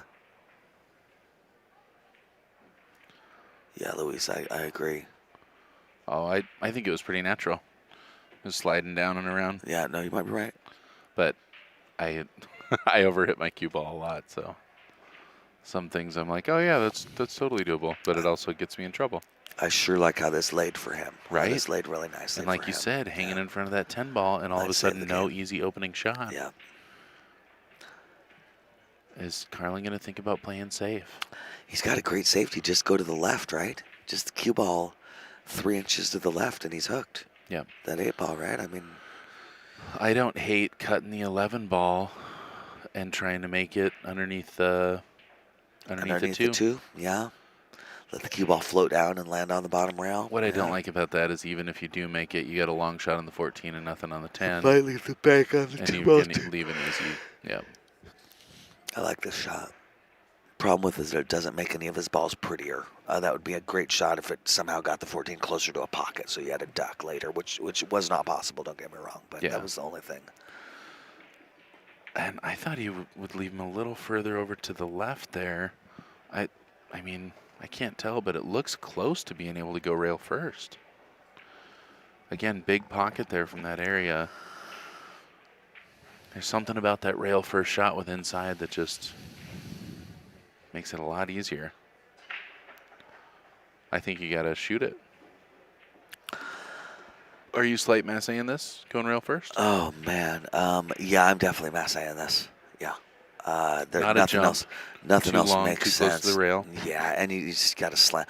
Speaker 1: Yeah, Luis, I agree.
Speaker 2: Oh, I think it was pretty natural. It was sliding down and around.
Speaker 1: Yeah, no, you might be right.
Speaker 2: But I I overhit my cue ball a lot, so some things I'm like, oh yeah, that's totally doable. But it also gets me in trouble.
Speaker 1: I sure like how this laid for him.
Speaker 2: Right?
Speaker 1: This laid really nicely.
Speaker 2: And like you said, hanging in front of that 10 ball, and all of a sudden, no easy opening shot.
Speaker 1: Yeah.
Speaker 2: Is Carlin going to think about playing safe?
Speaker 1: He's got a great safety. Just go to the left, right? Just the cue ball 3 inches to the left, and he's hooked.
Speaker 2: Yeah.
Speaker 1: That 8 ball, right? I mean,
Speaker 2: I don't hate cutting the 11 ball and trying to make it underneath the
Speaker 1: the 2. Yeah. Let the cue ball float down and land on the bottom rail.
Speaker 2: What I don't like about that is even if you do make it, you got a long shot on the 14 and nothing on the 10.
Speaker 1: Might leave the bank on the 2
Speaker 2: and
Speaker 1: ball.
Speaker 2: you can leave an easy. Yeah.
Speaker 1: I like this shot. Problem with it is that it doesn't make any of his balls prettier. That would be a great shot if it somehow got the 14 closer to a pocket, so you had a duck later, which was not possible. Don't get me wrong, but that was the only thing.
Speaker 2: And I thought he would leave him a little further over to the left there. I mean, I can't tell, but it looks close to being able to go rail first. Again, big pocket there from that area. There's something about that rail first shot with inside that just makes it a lot easier. I think you got to shoot it. Are you slight massing this, going rail first?
Speaker 1: Oh, man. Yeah, I'm definitely massing this. Yeah.
Speaker 2: Not a jump.
Speaker 1: Nothing else
Speaker 2: long,
Speaker 1: makes
Speaker 2: too
Speaker 1: sense.
Speaker 2: Close to the rail.
Speaker 1: Yeah, and you just got to slam.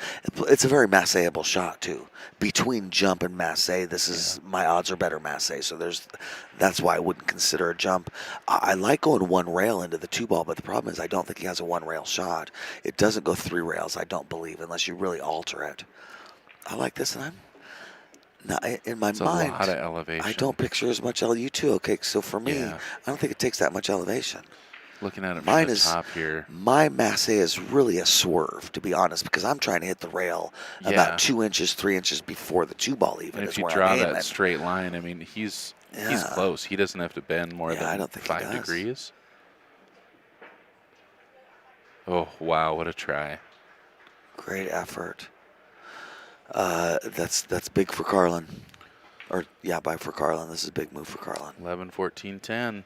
Speaker 1: It's a very masseable shot too. Between jump and masse, this is my odds are better masse. So that's why I wouldn't consider a jump. I like going 1 rail into the 2 ball, but the problem is I don't think he has a 1 rail shot. It doesn't go 3 rails. I don't believe unless you really alter it. I like this, and I'm. Now, in my mind,
Speaker 2: a lot of elevation.
Speaker 1: I don't picture as much LU too. Okay, so for me, I don't think it takes that much elevation.
Speaker 2: Looking at it
Speaker 1: Mine
Speaker 2: from the
Speaker 1: is,
Speaker 2: top here.
Speaker 1: My masse is really a swerve, to be honest, because I'm trying to hit the rail about 2 inches, 3 inches before the 2 ball even.
Speaker 2: And if you draw that straight line, I mean, he's close. He doesn't have to bend more than
Speaker 1: I don't think
Speaker 2: 5 degrees. Oh, wow, what a try.
Speaker 1: Great effort. That's big for Carlin. For Carlin. This is a big move for Carlin.
Speaker 2: 11, 14, 10.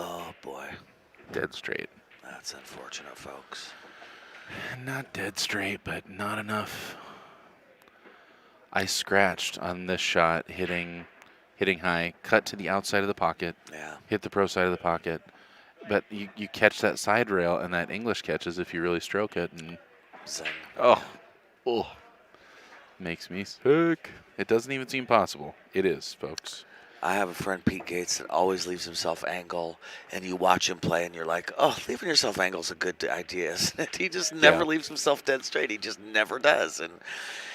Speaker 1: Oh, boy.
Speaker 2: Dead straight.
Speaker 1: That's unfortunate, folks.
Speaker 2: Not dead straight, but not enough. I scratched on this shot, hitting high, cut to the outside of the pocket, hit the pro side of the pocket. But you catch that side rail, and that English catches if you really stroke it. And
Speaker 1: zing.
Speaker 2: Oh. Makes me sick. It doesn't even seem possible. It is, folks.
Speaker 1: I have a friend, Pete Gates, that always leaves himself angle, and you watch him play, and you're like, oh, leaving yourself angle is a good idea, isn't it? He just never leaves himself dead straight. He just never does. And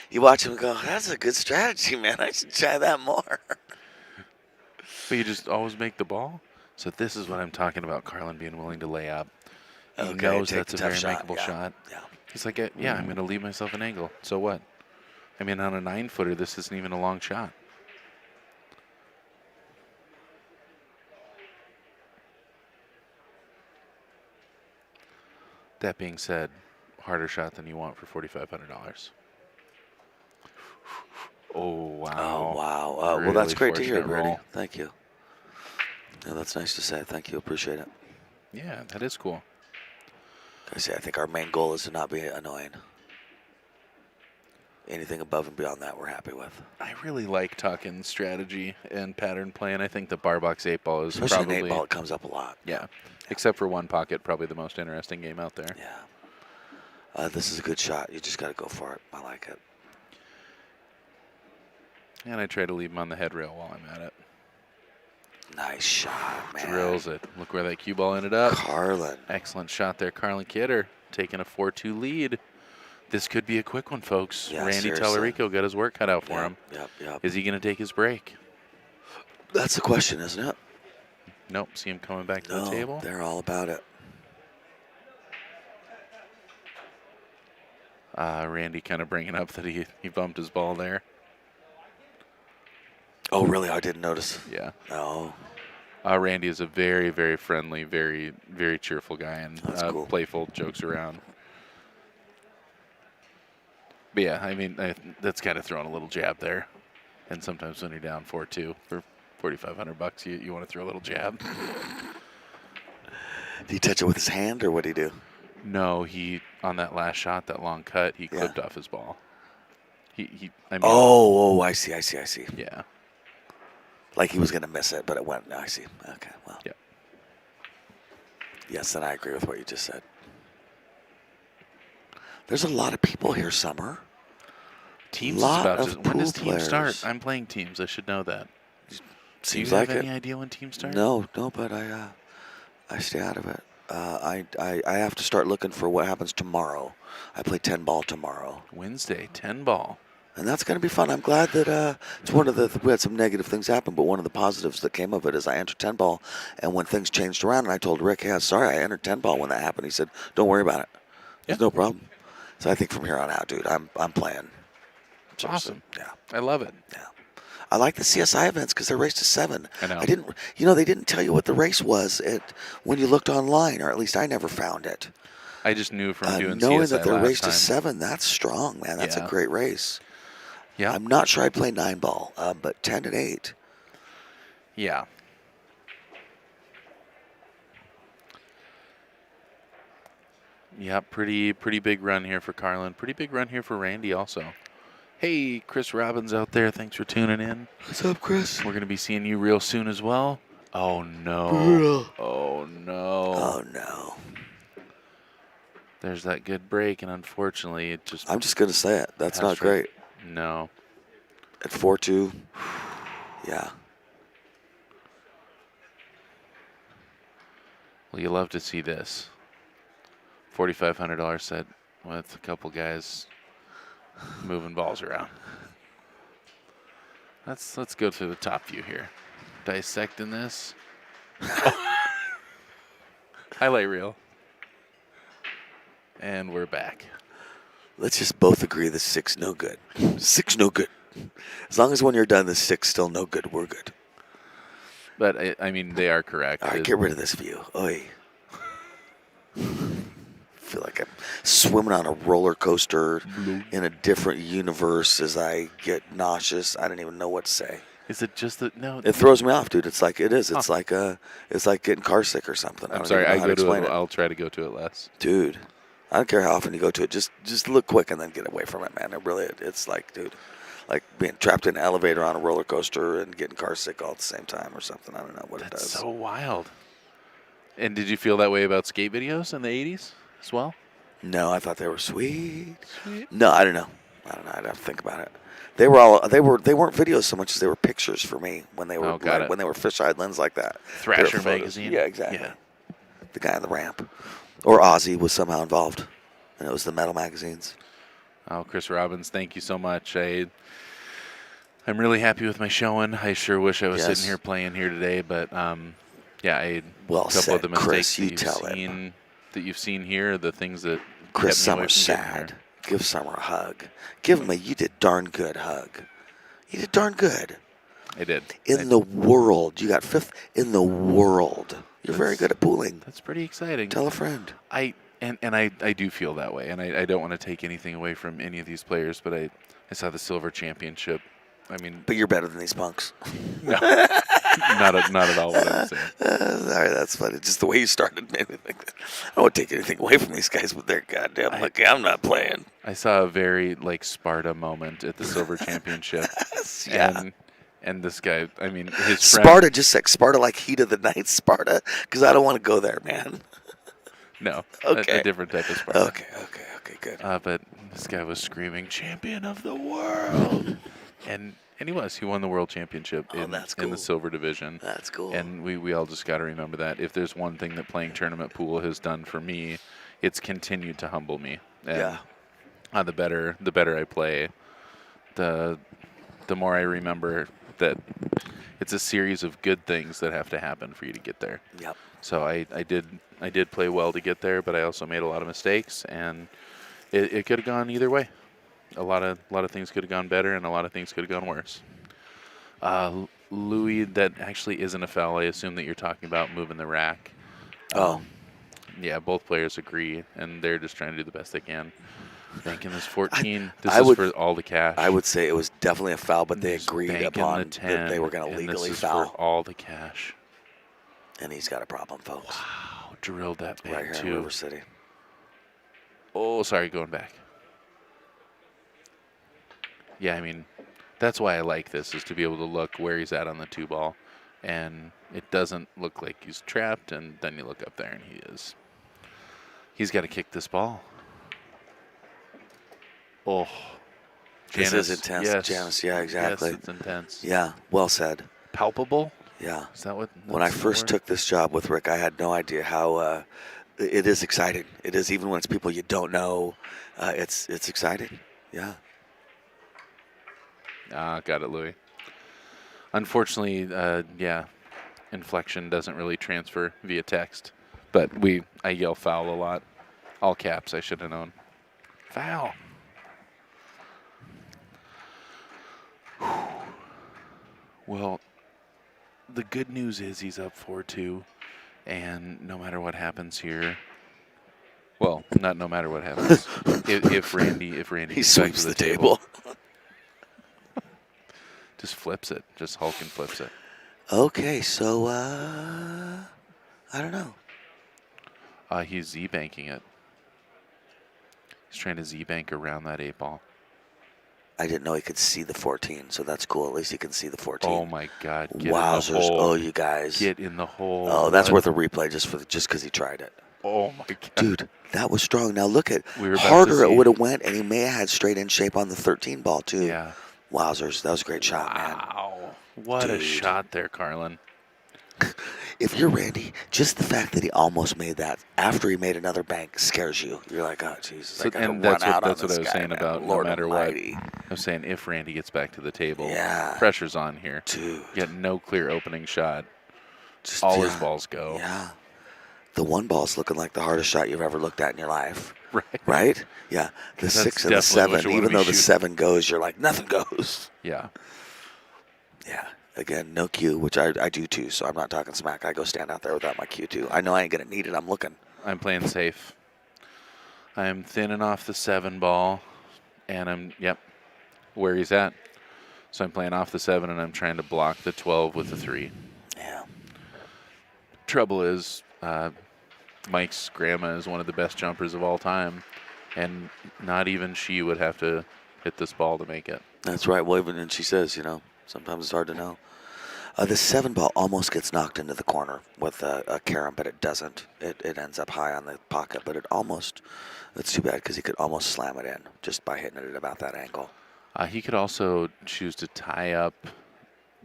Speaker 1: you watch him go, that's a good strategy, man. I should try that more.
Speaker 2: But you just always make the ball? So this is what I'm talking about, Carlin being willing to lay up. He knows that's a very makeable shot.
Speaker 1: Yeah.
Speaker 2: He's like, I'm going to leave myself an angle. So what? I mean, on a 9-footer, this isn't even a long shot. That being said, harder shot than you want for $4,500. Oh, wow.
Speaker 1: Oh, wow.
Speaker 2: Really
Speaker 1: well, that's great to hear,
Speaker 2: fortunate
Speaker 1: Brady.
Speaker 2: roll.
Speaker 1: Thank you. Yeah, that's nice to say. Thank you. Appreciate it.
Speaker 2: Yeah, that is cool.
Speaker 1: I think our main goal is to not be annoying. Anything above and beyond that, we're happy with.
Speaker 2: I really like talking strategy and pattern play, and I think the bar box 8-ball is
Speaker 1: Especially
Speaker 2: probably
Speaker 1: an 8-ball, it comes up a lot.
Speaker 2: yeah. Except for one pocket, probably the most interesting game out there.
Speaker 1: Yeah. This is a good shot. You just got to go for it. I like it.
Speaker 2: And I try to leave him on the head rail while I'm at it.
Speaker 1: Nice shot, man.
Speaker 2: Drills it. Look where that cue ball ended up.
Speaker 1: Carlin.
Speaker 2: Excellent shot there, Carlin Kidder, taking a 4-2 lead. This could be a quick one, folks.
Speaker 1: Yeah,
Speaker 2: Randy
Speaker 1: seriously.
Speaker 2: Tallarico got his work cut out for him.
Speaker 1: Yep.
Speaker 2: Is he going to take his break?
Speaker 1: That's the question, isn't it?
Speaker 2: Nope. See him coming back to the
Speaker 1: No,
Speaker 2: table.
Speaker 1: they're all about it.
Speaker 2: Randy kind of bringing up that he bumped his ball there.
Speaker 1: Oh, really? I didn't notice.
Speaker 2: Yeah.
Speaker 1: No.
Speaker 2: Randy is a very, very friendly, very, very cheerful guy and
Speaker 1: Cool.
Speaker 2: playful, jokes around. But yeah, I mean, that's kind of throwing a little jab there. And sometimes when you're down 4-2 for $4,500, you want to throw a little jab.
Speaker 1: Did he touch it with his hand, or what did he do?
Speaker 2: No, he on that last shot, that long cut, he clipped off his ball. I mean,
Speaker 1: Oh, I see.
Speaker 2: yeah.
Speaker 1: Like he was going to miss it, but it went. I see. Okay, well.
Speaker 2: Yeah.
Speaker 1: Yes, and I agree with what you just said. There's a lot of people here, Summer.
Speaker 2: Teams
Speaker 1: Lot
Speaker 2: is about
Speaker 1: of
Speaker 2: to. When does
Speaker 1: pool
Speaker 2: teams start?
Speaker 1: players.
Speaker 2: I'm playing teams. I should know that.
Speaker 1: Seems
Speaker 2: Do you
Speaker 1: like
Speaker 2: have
Speaker 1: it.
Speaker 2: any idea when teams start?
Speaker 1: No, but I stay out of it. I have to start looking for what happens tomorrow. I play 10 ball tomorrow.
Speaker 2: Wednesday, 10 ball.
Speaker 1: And that's going to be fun. I'm glad that it's one of the, we had some negative things happen, but one of the positives that came of it is I entered 10 ball, and when things changed around, and I told Rick, hey, I'm sorry, I entered 10 ball when that happened. He said, don't worry about it. There's no problem. So I think from here on out, dude, I'm playing.
Speaker 2: It's awesome.
Speaker 1: Yeah.
Speaker 2: I love it.
Speaker 1: Yeah. I like the CSI events because they're raced to 7.
Speaker 2: I know.
Speaker 1: They didn't tell you what the race was when you looked online, or at least I never found it.
Speaker 2: I just knew from doing
Speaker 1: knowing
Speaker 2: CSI
Speaker 1: that they're
Speaker 2: last
Speaker 1: raced
Speaker 2: time.
Speaker 1: to 7, that's strong, man. That's a great race.
Speaker 2: Yeah.
Speaker 1: I'm not sure I'd play 9 ball, but 10 and 8.
Speaker 2: Yeah. Yeah, pretty big run here for Carlin. Pretty big run here for Randy also. Hey, Chris Robbins out there. Thanks for tuning in.
Speaker 1: What's up, Chris?
Speaker 2: We're going to be seeing you real soon as well. Oh, no.
Speaker 1: Brutal.
Speaker 2: Oh, no.
Speaker 1: Oh, no.
Speaker 2: There's that good break, and unfortunately, it just...
Speaker 1: I'm just going to say it. That's not great.
Speaker 2: No.
Speaker 1: At 4-2, yeah.
Speaker 2: Well, you love to see this. $4,500 set with a couple guys moving balls around. Let's go through the top view here. Dissecting this. Highlight reel. And we're back.
Speaker 1: Let's just both agree the 6 no good. 6 no good. As long as when you're done, the 6 still no good, we're good.
Speaker 2: But, I mean, they are correct.
Speaker 1: All right, get rid of this view. Oy. I feel like I'm swimming on a roller coaster in a different universe as I get nauseous. I don't even know what to say.
Speaker 2: Is it just that? No.
Speaker 1: It throws me off, dude. It's like it is. It's like getting car sick or something.
Speaker 2: I'm sorry. I go to it. I'll try to go to it less.
Speaker 1: Dude, I don't care how often you go to it. Just look quick and then get away from it, man. It's like, dude, like being trapped in an elevator on a roller coaster and getting car sick all at the same time or something. I don't know what it does.
Speaker 2: That's so wild. And did you feel that way about skate videos in the 80s as well?
Speaker 1: No, I thought they were sweet. No, I don't know. I'd have to think about it. They weren't videos so much as they were pictures for me when they were when they were fisheye lens like that.
Speaker 2: Thrasher magazine.
Speaker 1: Yeah, exactly.
Speaker 2: Yeah.
Speaker 1: The guy on the ramp, or Ozzy was somehow involved, and it was the metal magazines.
Speaker 2: Oh, Chris Robbins, thank you so much. I'm really happy with my showing. I sure wish I was sitting here playing here today, but yeah, a couple of the mistakes that you've seen here, the things that
Speaker 1: Chris
Speaker 2: kept me away
Speaker 1: Summer's
Speaker 2: from getting
Speaker 1: sad.
Speaker 2: here.
Speaker 1: Give Summer a hug. Give him a you did darn good hug. You did darn good.
Speaker 2: I did.
Speaker 1: In the world. You got 5th in the world. You're very good at pooling.
Speaker 2: That's pretty exciting.
Speaker 1: Tell a friend.
Speaker 2: I do feel that way, and I don't want to take anything away from any of these players, but I saw the silver championship. I mean,
Speaker 1: but you're better than these punks.
Speaker 2: No. Not at all what I'm saying.
Speaker 1: All right, that's funny. Just the way you started made me think that. I don't want to take anything away from these guys, but they're goddamn lucky I'm not playing.
Speaker 2: I saw a very like Sparta moment at the Silver Championship,
Speaker 1: Yeah.
Speaker 2: and this guy, I mean, his friend.
Speaker 1: Sparta, just like Sparta, like Heat of the Night Sparta, because I don't want to go there, man.
Speaker 2: No,
Speaker 1: Okay.
Speaker 2: a different type of Sparta.
Speaker 1: Okay, good.
Speaker 2: But this guy was screaming, "Champion of the world!" and he was. He won the world championship
Speaker 1: That's
Speaker 2: in
Speaker 1: cool.
Speaker 2: the silver division.
Speaker 1: That's cool.
Speaker 2: And we all just got to remember that. If there's one thing that playing tournament pool has done for me, it's continued to humble me. And
Speaker 1: Yeah.
Speaker 2: the better I play, the more I remember that it's a series of good things that have to happen for you to get there.
Speaker 1: Yep.
Speaker 2: So I did play well to get there, but I also made a lot of mistakes, and it could have gone either way. A lot of things could have gone better, and a lot of things could have gone worse. Louis, that actually isn't a foul. I assume that you're talking about moving the rack. Yeah, both players agree, and they're just trying to do the best they can. Banking this 14. This is for all the cash.
Speaker 1: I would say it was definitely a foul, but they
Speaker 2: Just
Speaker 1: agreed
Speaker 2: banking
Speaker 1: upon
Speaker 2: the 10,
Speaker 1: that they were going to
Speaker 2: and
Speaker 1: legally
Speaker 2: this is
Speaker 1: foul.
Speaker 2: for all the cash.
Speaker 1: And he's got a problem, folks.
Speaker 2: Wow, drilled that bank
Speaker 1: Right here
Speaker 2: too.
Speaker 1: in River City.
Speaker 2: Oh, sorry, going back. Yeah, I mean, that's why I like this, is to be able to look where he's at on the 2-ball. And it doesn't look like he's trapped, and then you look up there, and he is. He's got to kick this ball. Oh.
Speaker 1: This
Speaker 2: Janice,
Speaker 1: is intense,
Speaker 2: yes.
Speaker 1: Janice. Yeah, exactly.
Speaker 2: Yes, it's intense.
Speaker 1: Yeah, well said.
Speaker 2: Palpable?
Speaker 1: Yeah.
Speaker 2: Is that what?
Speaker 1: When I first took this job with Rick, I had no idea how it is exciting. It is, even when it's people you don't know. It's exciting. Yeah.
Speaker 2: Got it, Louis. Unfortunately, yeah, inflection doesn't really transfer via text. But I yell foul a lot. All caps, I should have known. Foul. Well, the good news is he's up 4-2, and no matter what happens here, well, not no matter what happens. if Randy
Speaker 1: He
Speaker 2: gets back
Speaker 1: sweeps
Speaker 2: to
Speaker 1: the table.
Speaker 2: just flips it, just Hulk and flips it.
Speaker 1: Okay, so I don't know.
Speaker 2: He's Z-banking it. He's trying to Z-bank around that 8-ball.
Speaker 1: I didn't know he could see the 14, so that's cool. At least he can see the 14.
Speaker 2: Oh my God! Get
Speaker 1: Wowzers!
Speaker 2: In the hole.
Speaker 1: Oh, you guys!
Speaker 2: Get in the hole.
Speaker 1: Oh, that's worth a replay just because he tried it.
Speaker 2: Oh my God!
Speaker 1: Dude, that was strong. Now look at
Speaker 2: We were about
Speaker 1: harder
Speaker 2: to
Speaker 1: it
Speaker 2: see-
Speaker 1: would have went, and he may have had straight in shape on the 13 ball too.
Speaker 2: Yeah.
Speaker 1: Wowzers! That was a great shot, man.
Speaker 2: Wow! What a
Speaker 1: Dude.
Speaker 2: shot there, Carlin.
Speaker 1: If you're Randy, just the fact that he almost made that after he made another bank scares you. You're like, oh Jesus! I gotta
Speaker 2: And
Speaker 1: run
Speaker 2: that's
Speaker 1: out
Speaker 2: what
Speaker 1: on
Speaker 2: I
Speaker 1: this
Speaker 2: was
Speaker 1: guy,
Speaker 2: saying
Speaker 1: man.
Speaker 2: about
Speaker 1: Lord
Speaker 2: no matter
Speaker 1: Almighty.
Speaker 2: what. I was saying if Randy gets back to the table,
Speaker 1: Yeah.
Speaker 2: pressure's on here.
Speaker 1: Dude.
Speaker 2: Get no clear opening shot.
Speaker 1: Just,
Speaker 2: All his balls go.
Speaker 1: Yeah. The 1 ball's looking like the hardest shot you've ever looked at in your life.
Speaker 2: Right.
Speaker 1: Right? Yeah. The
Speaker 2: That's
Speaker 1: 6 and the
Speaker 2: definitely what
Speaker 1: 7,
Speaker 2: you wanna
Speaker 1: even
Speaker 2: be
Speaker 1: though the
Speaker 2: shooting.
Speaker 1: 7 goes, you're like, nothing goes.
Speaker 2: Yeah.
Speaker 1: Yeah. Again, no cue, which I do too, so I'm not talking smack. I go stand out there without my cue too. I know I ain't going to need it. I'm looking.
Speaker 2: I'm playing safe. I am thinning off the 7 ball, and yep, where he's at. So I'm playing off the 7, and I'm trying to block the 12 with the 3.
Speaker 1: Yeah.
Speaker 2: Trouble is, Mike's grandma is one of the best jumpers of all time, and not even she would have to hit this ball to make it.
Speaker 1: That's right. Well, even and she says, sometimes it's hard to know. The 7 ball almost gets knocked into the corner with a carom, but it doesn't. It ends up high on the pocket, but it's too bad because he could almost slam it in just by hitting it at about that angle.
Speaker 2: He could also choose to tie up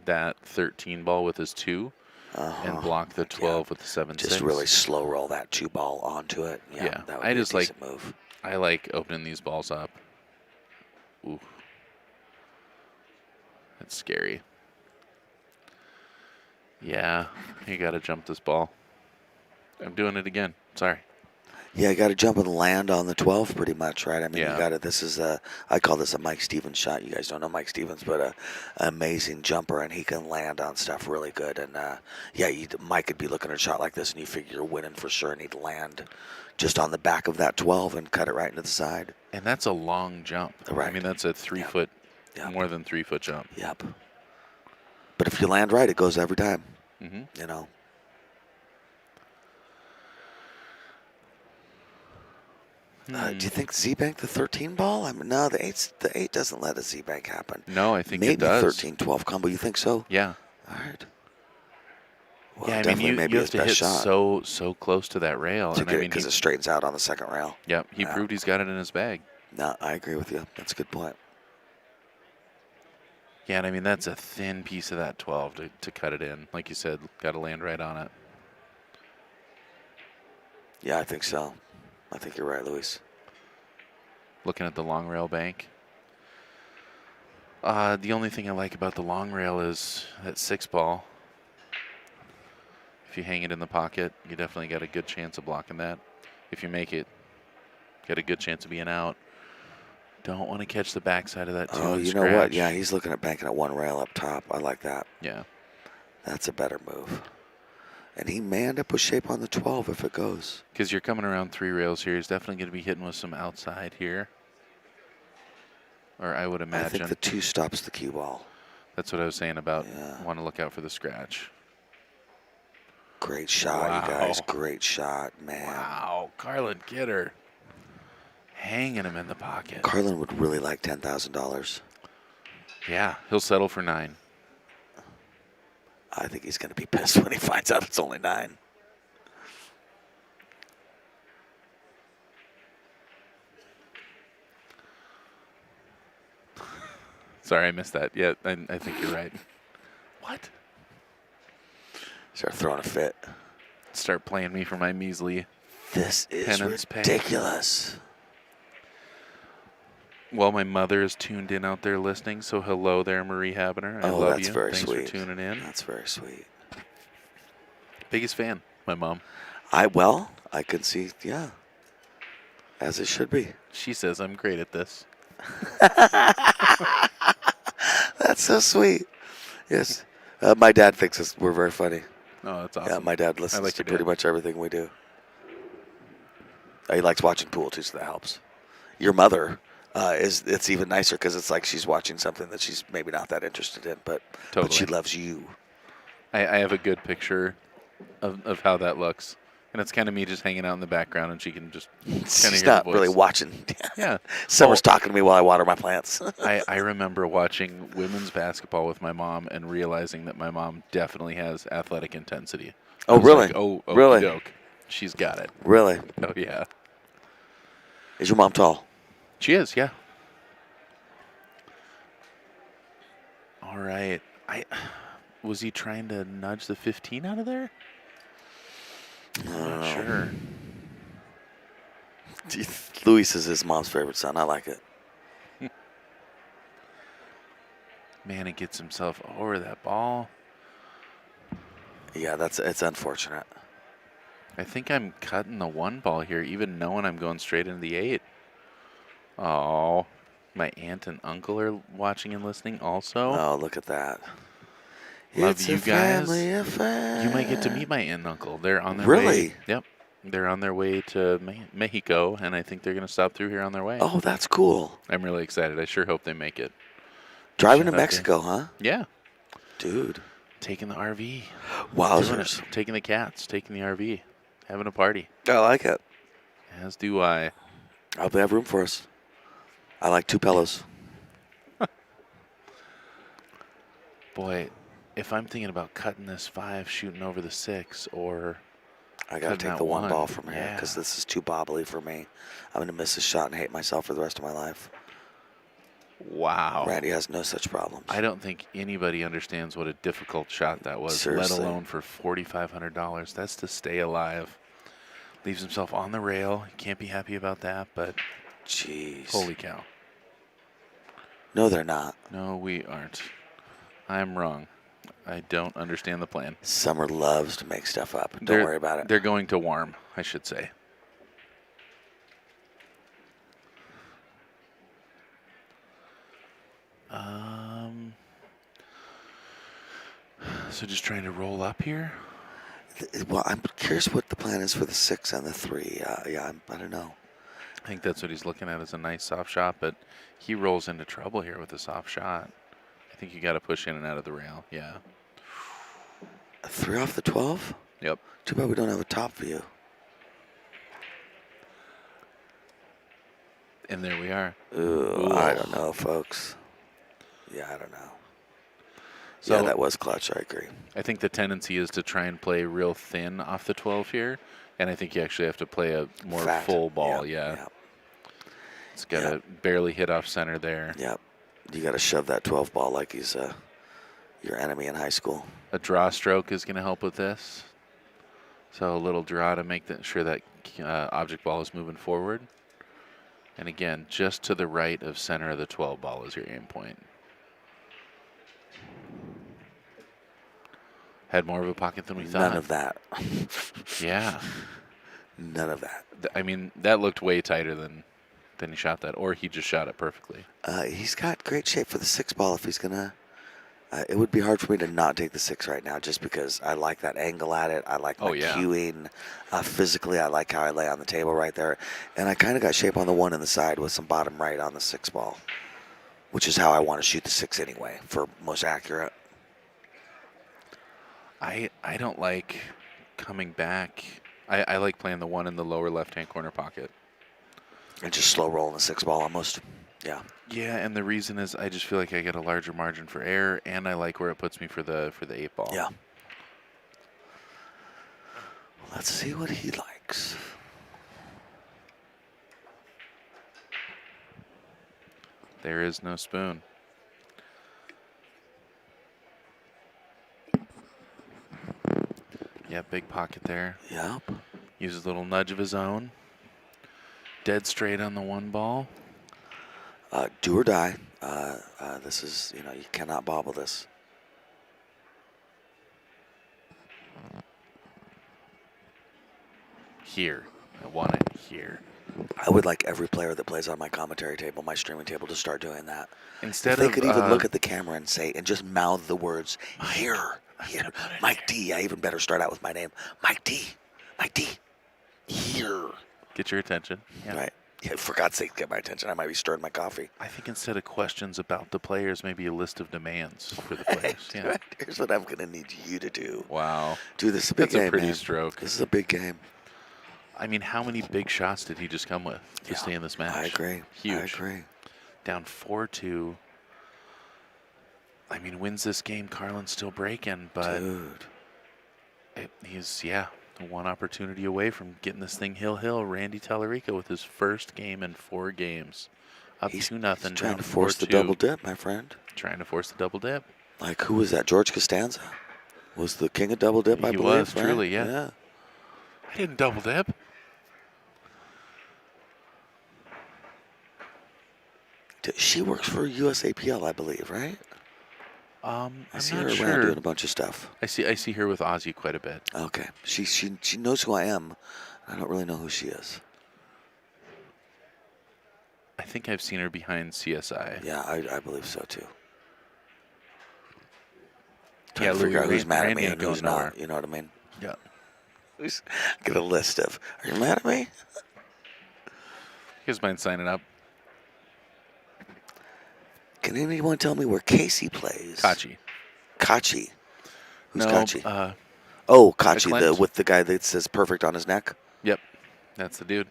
Speaker 2: that 13 ball with his 2 and block the 12 with the 7-6.
Speaker 1: Just really slow roll that 2 ball onto it.
Speaker 2: Yeah,
Speaker 1: that would
Speaker 2: I
Speaker 1: be
Speaker 2: just
Speaker 1: a decent move.
Speaker 2: I like opening these balls up. Ooh. That's scary. Yeah, you got to jump this ball. I'm doing it again. Sorry.
Speaker 1: Yeah, you got to jump and land on the 12 pretty much, right? I mean,
Speaker 2: Yeah.
Speaker 1: you got to, I call this a Mike Stevens shot. You guys don't know Mike Stevens, but an amazing jumper, and he can land on stuff really good. And, Mike could be looking at a shot like this, and you figure you're winning for sure, and he'd land just on the back of that 12 and cut it right into the side.
Speaker 2: And that's a long jump.
Speaker 1: Right.
Speaker 2: I mean, that's a 3 foot,
Speaker 1: Yep.
Speaker 2: more than 3 foot jump.
Speaker 1: Yep. But if you land right, it goes every time.
Speaker 2: Mm-hmm.
Speaker 1: You know. Do you think Z-Bank the 13 ball? I mean, no, the 8 doesn't let a Z-Bank happen.
Speaker 2: No, I think
Speaker 1: maybe
Speaker 2: it does.
Speaker 1: 13-12 combo. You think so?
Speaker 2: Yeah.
Speaker 1: All right. Well,
Speaker 2: Yeah, I mean,
Speaker 1: definitely maybe
Speaker 2: you
Speaker 1: his
Speaker 2: have to
Speaker 1: best
Speaker 2: hit
Speaker 1: shot.
Speaker 2: so close to that rail.
Speaker 1: To
Speaker 2: And
Speaker 1: get,
Speaker 2: I mean,
Speaker 1: because it straightens out on the second rail.
Speaker 2: Yep, he proved he's got it in his bag.
Speaker 1: No, I agree with you. That's a good point.
Speaker 2: Yeah, and I mean, that's a thin piece of that 12 to cut it in. Like you said, got to land right on it.
Speaker 1: Yeah, I think so. I think you're right, Luis.
Speaker 2: Looking at the long rail bank. The only thing I like about the long rail is that 6 ball. If you hang it in the pocket, you definitely got a good chance of blocking that. If you make it, got a good chance of being out. Don't want to catch the backside of that 2
Speaker 1: Oh,
Speaker 2: and
Speaker 1: you
Speaker 2: scratch.
Speaker 1: know what? Yeah, he's looking at banking at 1 rail up top. I like that.
Speaker 2: Yeah.
Speaker 1: That's a better move. And he may end up with shape on the 12 if it goes.
Speaker 2: Because you're coming around 3 rails here. He's definitely going to be hitting with some outside here. Or I would imagine.
Speaker 1: I think the 2 stops the cue ball.
Speaker 2: That's what I was saying about
Speaker 1: Yeah.
Speaker 2: want to look out for the scratch.
Speaker 1: Great shot,
Speaker 2: Wow.
Speaker 1: you guys. Great shot, man.
Speaker 2: Wow, Carlin Kidder. Hanging him in the pocket.
Speaker 1: Carlin would really like $10,000.
Speaker 2: Yeah, he'll settle for 9.
Speaker 1: I think he's going to be pissed when he finds out it's only 9.
Speaker 2: Sorry, I missed that. Yeah, I think you're right. What?
Speaker 1: Start throwing a fit.
Speaker 2: Start playing me for my measly.
Speaker 1: This is
Speaker 2: Penance pay.
Speaker 1: ridiculous.
Speaker 2: Well, my mother is tuned in out there listening, so hello there, Marie Habener. I love
Speaker 1: that's
Speaker 2: you.
Speaker 1: very
Speaker 2: Thanks
Speaker 1: sweet.
Speaker 2: for tuning in.
Speaker 1: That's very sweet.
Speaker 2: Biggest fan, my mom.
Speaker 1: I can see, yeah, as it should be.
Speaker 2: She says I'm great at this.
Speaker 1: That's so sweet. Yes. My dad thinks we're very funny.
Speaker 2: Oh, that's awesome.
Speaker 1: Yeah, my dad listens
Speaker 2: like
Speaker 1: to
Speaker 2: your
Speaker 1: pretty
Speaker 2: dad.
Speaker 1: much everything we do. He likes watching pool, too, so that helps. Your mother, it's even nicer because it's like she's watching something that she's maybe not that interested in, but she loves you.
Speaker 2: I have a good picture of how that looks. And it's kind of me just hanging out in the background, and she can just kind of hear
Speaker 1: She's not
Speaker 2: the voice.
Speaker 1: really watching.
Speaker 2: Yeah.
Speaker 1: Summer's talking to me while I water my plants.
Speaker 2: I remember watching women's basketball with my mom and realizing that my mom definitely has athletic intensity.
Speaker 1: Oh, really?
Speaker 2: Like, oh,
Speaker 1: really?
Speaker 2: Doke. She's got it.
Speaker 1: Really?
Speaker 2: Oh, yeah.
Speaker 1: Is your mom tall?
Speaker 2: She is, yeah. All right. Was he trying to nudge the 15 out of there? I'm not sure.
Speaker 1: Luis is his mom's favorite son. I like it.
Speaker 2: Man, he gets himself over that ball.
Speaker 1: Yeah, it's unfortunate.
Speaker 2: I think I'm cutting the 1 ball here, even knowing I'm going straight into the 8. Oh, my aunt and uncle are watching and listening also.
Speaker 1: Oh, look at that.
Speaker 2: Love
Speaker 1: it's
Speaker 2: you
Speaker 1: a
Speaker 2: guys.
Speaker 1: family affair.
Speaker 2: You might get to meet my aunt and uncle. They're on their
Speaker 1: Really?
Speaker 2: way. Yep. They're on their way to Mexico, and I think they're going to stop through here on their way.
Speaker 1: Oh, that's cool.
Speaker 2: I'm really excited. I sure hope they make it.
Speaker 1: Driving
Speaker 2: Shout
Speaker 1: to
Speaker 2: out
Speaker 1: Mexico, huh?
Speaker 2: Yeah.
Speaker 1: Dude.
Speaker 2: Taking the RV.
Speaker 1: Wowzers.
Speaker 2: Taking the cats. Taking the RV. Having a party.
Speaker 1: I like it.
Speaker 2: As do I.
Speaker 1: I hope they have room for us. I like 2 pillows.
Speaker 2: Boy, if I'm thinking about cutting this 5, shooting over the 6, or
Speaker 1: I got to take
Speaker 2: that
Speaker 1: the 1
Speaker 2: 1.
Speaker 1: ball from here
Speaker 2: Yeah.
Speaker 1: because this is too bobbly for me. I'm going to miss this shot and hate myself for the rest of my life.
Speaker 2: Wow.
Speaker 1: Randy has no such problems.
Speaker 2: I don't think anybody understands what a difficult shot that was,
Speaker 1: Seriously.
Speaker 2: let alone for $4,500. That's to stay alive. Leaves himself on the rail. Can't be happy about that, but
Speaker 1: Jeez.
Speaker 2: holy cow.
Speaker 1: No, they're not.
Speaker 2: No, we aren't. I'm wrong. I don't understand the plan.
Speaker 1: Summer loves to make stuff up. Don't worry about it.
Speaker 2: They're going to warm, I should say. So just trying to roll up here?
Speaker 1: Well, I'm curious what the plan is for the 6 and the 3. I don't know.
Speaker 2: I think that's what he's looking at as a nice soft shot, but he rolls into trouble here with a soft shot. I think you got to push in and out of the rail. Yeah.
Speaker 1: A 3 off the 12?
Speaker 2: Yep.
Speaker 1: Too bad we don't have a top view.
Speaker 2: And there we are.
Speaker 1: Ooh, I don't know, folks. Yeah, I don't know.
Speaker 2: So
Speaker 1: yeah, that was clutch. I agree.
Speaker 2: I think the tendency is to try and play real thin off the 12 here, and I think you actually have to play a more
Speaker 1: Fat.
Speaker 2: full ball.
Speaker 1: Yep,
Speaker 2: Yeah.
Speaker 1: Yep.
Speaker 2: It's got to barely hit off center there.
Speaker 1: Yep. You got to shove that 12 ball like he's your enemy in high school.
Speaker 2: A draw stroke is going to help with this. So a little draw to make sure that object ball is moving forward. And again, just to the right of center of the 12 ball is your aim point. Had more of a pocket than we thought.
Speaker 1: None of that.
Speaker 2: Yeah.
Speaker 1: None of that.
Speaker 2: I mean, that looked way tighter than he shot that, or he just shot it perfectly.
Speaker 1: He's got great shape for the 6 ball if he's going to. It would be hard for me to not take the 6 right now just because I like that angle at it. I like my cueing. Physically, I like how I lay on the table right there. And I kind of got shape on the 1 in the side with some bottom right on the 6 ball, which is how I want to shoot the 6 anyway for most accurate.
Speaker 2: I don't like coming back. I like playing the 1 in the lower left-hand corner pocket.
Speaker 1: And just slow rolling the 6 ball almost. Yeah.
Speaker 2: Yeah, and the reason is I just feel like I get a larger margin for error, and I like where it puts me for the 8 ball.
Speaker 1: Yeah. Let's see what he likes.
Speaker 2: There is no spoon. Yeah, big pocket there.
Speaker 1: Yep.
Speaker 2: Uses a little nudge of his own. Dead straight on the 1 ball.
Speaker 1: Do or die. This is, you cannot bobble this.
Speaker 2: Here. I want it here.
Speaker 1: I would like every player that plays on my commentary table, my streaming table, to start doing that.
Speaker 2: Instead
Speaker 1: if they
Speaker 2: of,
Speaker 1: could even look at the camera and say, and just mouth the words, here. Mike D. I even better start out with my name. Mike D. Here.
Speaker 2: Get your attention. Yeah.
Speaker 1: Right. Yeah, for God's sake, get my attention. I might be stirring my coffee.
Speaker 2: I think instead of questions about the players, maybe a list of demands for the players. Yeah.
Speaker 1: Right. Here's what I'm going to need you to do.
Speaker 2: Wow.
Speaker 1: Dude, this is a big game,
Speaker 2: That's a pretty
Speaker 1: man.
Speaker 2: stroke.
Speaker 1: This is a big game.
Speaker 2: I mean, how many big shots did he just come with to stay in this match?
Speaker 1: I agree.
Speaker 2: Huge.
Speaker 1: I agree.
Speaker 2: Down 4-2. I mean, wins this game, Carlin's still breaking, but
Speaker 1: Dude.
Speaker 2: He's, 1 opportunity away from getting this thing hill. Randy Tallarico with his first game in 4 games. Up 2-0.
Speaker 1: He's trying to
Speaker 2: 4-2.
Speaker 1: force the double dip, my friend.
Speaker 2: Trying to force the double dip.
Speaker 1: Like, who was that? George Costanza was the king of double dip, I believe.
Speaker 2: He was,
Speaker 1: right?
Speaker 2: truly, yeah. I didn't double dip.
Speaker 1: She works for USAPL, I believe, right?
Speaker 2: I
Speaker 1: see
Speaker 2: I'm
Speaker 1: her
Speaker 2: not
Speaker 1: around
Speaker 2: sure.
Speaker 1: doing a bunch of stuff.
Speaker 2: I see her with Ozzy quite a bit.
Speaker 1: Okay. She knows who I am. I don't really know who she is.
Speaker 2: I think I've seen her behind CSI.
Speaker 1: Yeah, I believe so too.
Speaker 2: Yeah,
Speaker 1: Trying to figure out who's mad at
Speaker 2: Randy
Speaker 1: me
Speaker 2: ain't
Speaker 1: and who's
Speaker 2: going nowhere.
Speaker 1: not. You know what I mean?
Speaker 2: Yeah.
Speaker 1: Get a list of, are you mad at me?
Speaker 2: Here's mine signing up.
Speaker 1: Can anyone tell me where Casey plays?
Speaker 2: Kachi.
Speaker 1: Kachi. Who's
Speaker 2: No,
Speaker 1: Kachi? Oh, Kachi,
Speaker 2: Clint.
Speaker 1: with the guy that says perfect on his neck.
Speaker 2: Yep. That's the dude.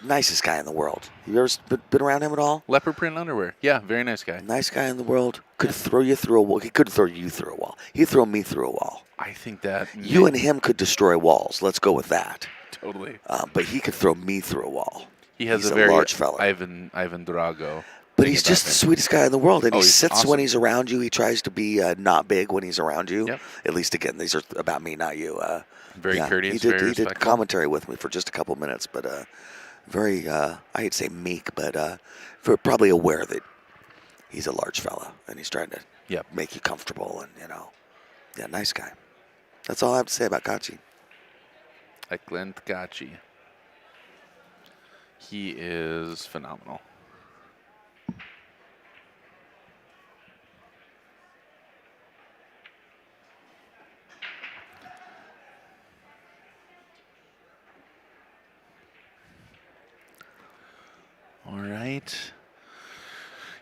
Speaker 1: Nicest guy in the world. You ever been around him at all?
Speaker 2: Leopard print underwear. Yeah, very nice guy.
Speaker 1: Nice guy in the world. Could throw you through a wall. He couldn't throw you through a wall. He'd throw me through a wall.
Speaker 2: I think that
Speaker 1: You and him could destroy walls. Let's go with that.
Speaker 2: totally.
Speaker 1: But he could throw me through a wall.
Speaker 2: He has
Speaker 1: He's
Speaker 2: a
Speaker 1: a
Speaker 2: very
Speaker 1: large fella.
Speaker 2: Ivan Drago.
Speaker 1: But he's just the sweetest guy in the world, and
Speaker 2: Oh,
Speaker 1: he
Speaker 2: he's
Speaker 1: sits when
Speaker 2: awesome.
Speaker 1: he's around you. He tries to be not big when he's around you.
Speaker 2: Yep.
Speaker 1: At least, again, these are about me, not you.
Speaker 2: Very courteous,
Speaker 1: He did,
Speaker 2: very
Speaker 1: he did
Speaker 2: respectful.
Speaker 1: commentary with me for just a couple minutes, but very, I hate to say meek, but probably aware that he's a large fella, and he's trying to make you comfortable, and, nice guy. That's all I have to say about Kachi.
Speaker 2: Clint Kachi. He is phenomenal. All right.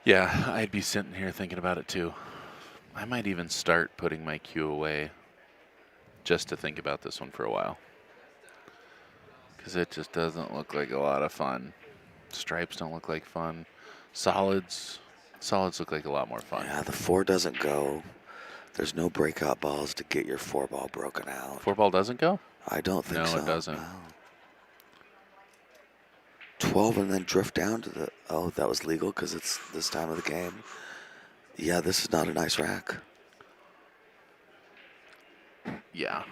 Speaker 2: Yeah, I'd be sitting here thinking about it too. I might even start putting my cue away just to think about this one for a while. Because it just doesn't look like a lot of fun. Stripes don't look like fun. Solids look like a lot more fun.
Speaker 1: Yeah, the 4 doesn't go. There's no breakout balls to get your 4 ball broken out.
Speaker 2: 4 ball doesn't go?
Speaker 1: I don't think so.
Speaker 2: No, it doesn't.
Speaker 1: No. 12 and then drift down to the... Oh, that was legal because it's this time of the game. Yeah, this is not a nice rack.
Speaker 2: Yeah.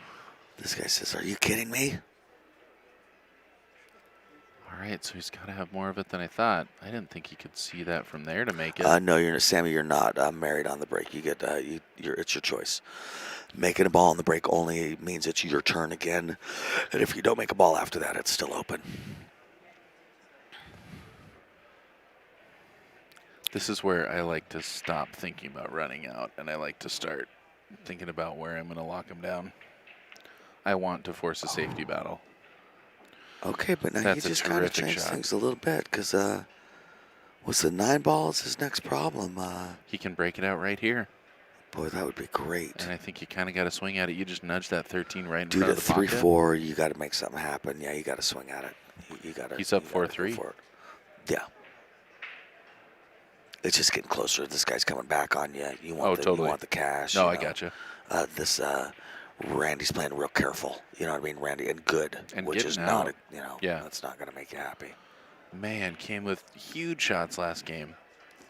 Speaker 1: This guy says, are you kidding me?
Speaker 2: All right, so he's got to have more of it than I thought. I didn't think he could see that from there to make it.
Speaker 1: No, Sammy, you're not married on the break. You get it's your choice. Making a ball on the break only means it's your turn again, and if you don't make a ball after that, it's still open.
Speaker 2: This is where I like to stop thinking about running out, and I like to start thinking about where I'm going to lock him down. I want to force a safety battle.
Speaker 1: Okay, but now
Speaker 2: That's
Speaker 1: you
Speaker 2: a
Speaker 1: just kind of
Speaker 2: terrific
Speaker 1: changed
Speaker 2: shot.
Speaker 1: things a little bit because what's the 9 ball is his next problem.
Speaker 2: He can break it out right here.
Speaker 1: Boy, that would be great.
Speaker 2: And I think you kind of got to swing at it. You just nudge that 13 right in
Speaker 1: Dude,
Speaker 2: front
Speaker 1: at
Speaker 2: of the pocket.
Speaker 1: 3-4, you got to make something happen. Yeah, you got to swing at it. You got to.
Speaker 2: He's up
Speaker 1: you gotta
Speaker 2: 4-3.
Speaker 1: go for it. Yeah. It's just getting closer. This guy's coming back on you. You want
Speaker 2: totally.
Speaker 1: You want the cash.
Speaker 2: No,
Speaker 1: you
Speaker 2: I
Speaker 1: know.
Speaker 2: gotcha.
Speaker 1: Randy's playing real careful. You know what I mean? Randy, and good.
Speaker 2: And
Speaker 1: which is
Speaker 2: getting
Speaker 1: not,
Speaker 2: out.
Speaker 1: yeah. That's not going to make you happy.
Speaker 2: Man, came with huge shots last game.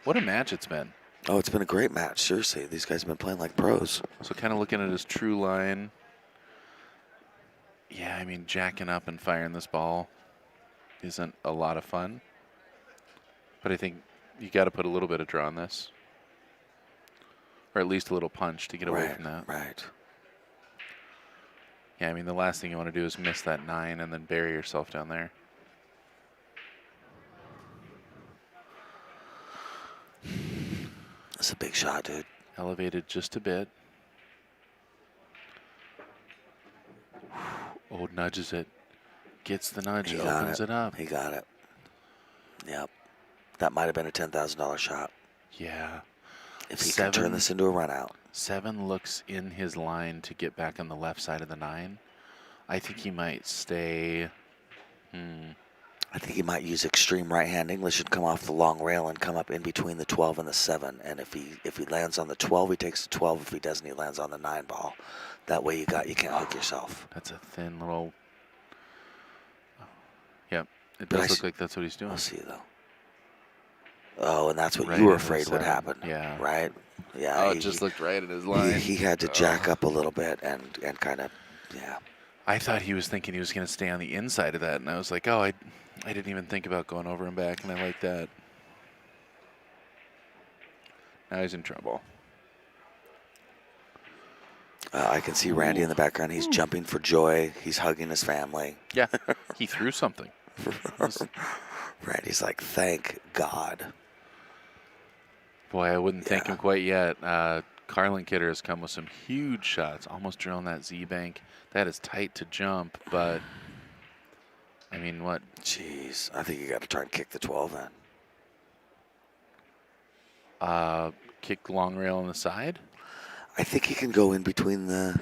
Speaker 2: What a match it's been.
Speaker 1: Oh, it's been a great match. Seriously, these guys have been playing like pros.
Speaker 2: So kind of looking at his true line. Yeah, I mean, jacking up and firing this ball isn't a lot of fun. But I think you got to put a little bit of draw on this. Or at least a little punch to get away from that.
Speaker 1: Right.
Speaker 2: Yeah, I mean, the last thing you want to do is miss that 9 and then bury yourself down there.
Speaker 1: That's a big shot, dude.
Speaker 2: Elevated just a bit. Oh, nudges it. Gets the nudge,
Speaker 1: He got
Speaker 2: opens it up.
Speaker 1: He got it. Yep. That might have been a $10,000 shot.
Speaker 2: Yeah.
Speaker 1: If he can turn this into a run out.
Speaker 2: 7 looks in his line to get back on the left side of the 9. I think he might stay.
Speaker 1: I think he might use extreme right hand English and come off the long rail and come up in between the 12 and the 7. And if he lands on the 12, he takes the 12. If he doesn't, he lands on the 9 ball. That way you can't hook yourself.
Speaker 2: That's a thin little. Yep, it
Speaker 1: But
Speaker 2: does look like that's what he's doing.
Speaker 1: I'll see you though. Oh, and that's what
Speaker 2: Right
Speaker 1: you were
Speaker 2: in the
Speaker 1: afraid would
Speaker 2: 7.
Speaker 1: happen.
Speaker 2: Yeah.
Speaker 1: Right? Yeah.
Speaker 2: Oh, it just looked right in his line.
Speaker 1: He had to jack up a little bit and kind of, yeah.
Speaker 2: I thought he was thinking he was going to stay on the inside of that, and I was like, oh, I didn't even think about going over and back, and I like that. Now he's in trouble.
Speaker 1: I can see Randy in the background. He's jumping for joy. He's hugging his family.
Speaker 2: Yeah, he threw something.
Speaker 1: Randy's like, thank God.
Speaker 2: Boy, I wouldn't thank him quite yet. Carlin Kidder has come with some huge shots, almost drilling that Z-bank. That is tight to jump, but I mean, what?
Speaker 1: Jeez, I think you got to try and kick the 12 in.
Speaker 2: Kick the long rail on the side?
Speaker 1: I think he can go in between the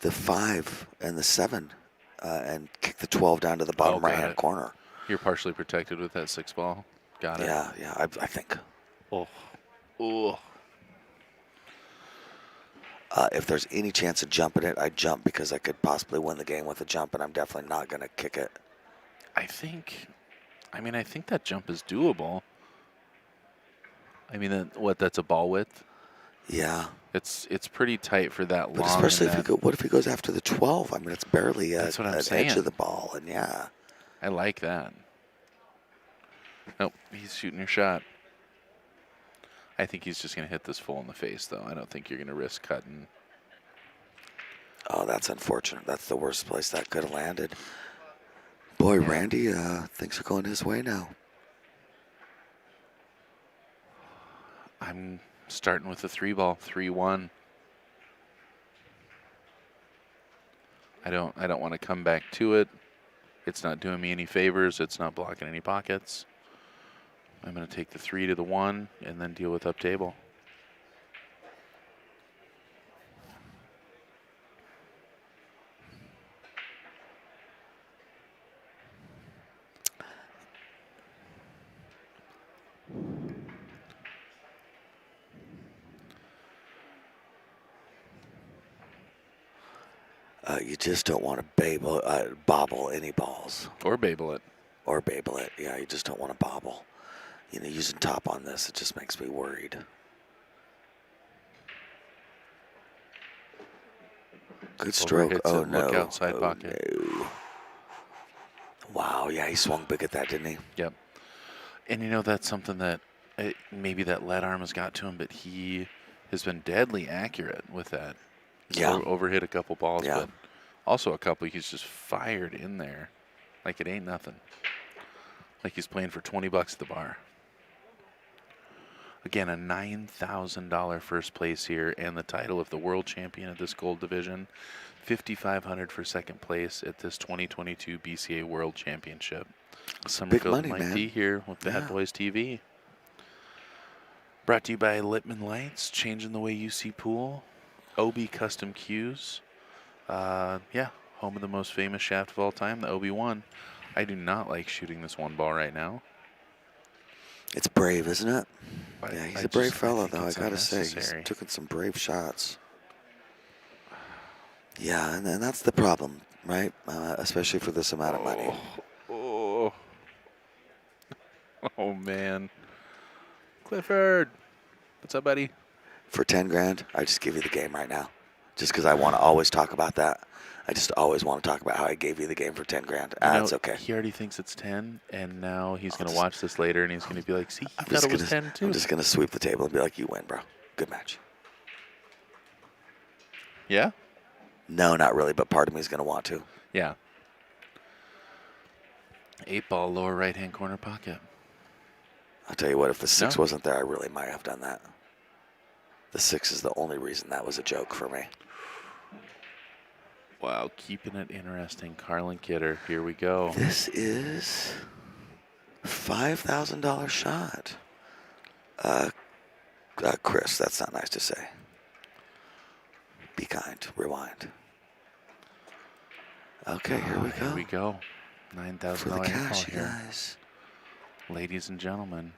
Speaker 1: 5 and the 7 and kick the 12 down to the bottom right-hand corner.
Speaker 2: You're partially protected with that 6 ball. Got it.
Speaker 1: Yeah, I think.
Speaker 2: Oh.
Speaker 1: If there's any chance of jumping it, I'd jump because I could possibly win the game with a jump, and I'm definitely not going to kick it.
Speaker 2: I think that jump is doable. I mean, that's a ball width?
Speaker 1: Yeah.
Speaker 2: It's pretty tight for that
Speaker 1: But
Speaker 2: long.
Speaker 1: especially what if he goes after the 12? I mean, it's barely an edge of the ball, and yeah.
Speaker 2: I like that. Nope, he's shooting your shot. I think he's just going to hit this full in the face, though. I don't think you're going to risk cutting.
Speaker 1: Oh, that's unfortunate. That's the worst place that could have landed. Boy, yeah. Randy, things are going his way now.
Speaker 2: I'm starting with the 3 ball, 3-1. I don't want to come back to it. It's not doing me any favors. It's not blocking any pockets. I'm going to take the 3 to the 1 and then deal with up table.
Speaker 1: You just don't want to bobble any balls.
Speaker 2: Or Babel it.
Speaker 1: Or babble it. Yeah, you just don't want to bobble. Using top on this, it just makes me worried. Good stroke. Oh, no.
Speaker 2: Look outside pocket.
Speaker 1: No. Wow, yeah, he swung big at that, didn't he?
Speaker 2: Yep. And that's something that maybe that lead arm has got to him, but he has been deadly accurate with that.
Speaker 1: Yeah.
Speaker 2: Overhit a couple balls,
Speaker 1: Yeah.
Speaker 2: but also a couple he's just fired in there like it ain't nothing. Like he's playing for $20 at the bar. Again, a $9,000 first place here and the title of the world champion of this gold division. $5,500 for second place at this 2022 BCA World Championship. Summerfield Mike D here with Bad Boys TV. Brought to you by Lippman Lights, changing the way you see pool. OB Custom Cues. Home of the most famous shaft of all time, the OB1. I do not like shooting this one ball right now.
Speaker 1: It's brave, isn't it? Yeah, he's a brave fellow, though, I gotta say. He's taken some brave shots. Yeah, and that's the problem, right? Especially for this amount of money.
Speaker 2: Oh, man. Clifford. What's up, buddy?
Speaker 1: For 10 grand, I just give you the game right now. Just because I want to always talk about that. I just always want to talk about how I gave you the game for 10 grand. It's okay.
Speaker 2: He already thinks it's 10, and now he's going to watch this later, and he's going to be like, see, he thought it was 10, too.
Speaker 1: I'm just going to sweep the table and be like, you win, bro. Good match.
Speaker 2: Yeah?
Speaker 1: No, not really, but part of me is going to want to.
Speaker 2: Yeah. 8-ball, lower right-hand corner pocket.
Speaker 1: I'll tell you what, if the 6 wasn't there, I really might have done that. The 6 is the only reason that was a joke for me.
Speaker 2: Wow, keeping it interesting. Carlin Kidder, here we go.
Speaker 1: This is $5,000 shot. Chris, that's not nice to say. Be kind. Rewind. Okay, here we go.
Speaker 2: Here we go. $9,000
Speaker 1: for the cash,
Speaker 2: here.
Speaker 1: guys.
Speaker 2: Ladies and gentlemen,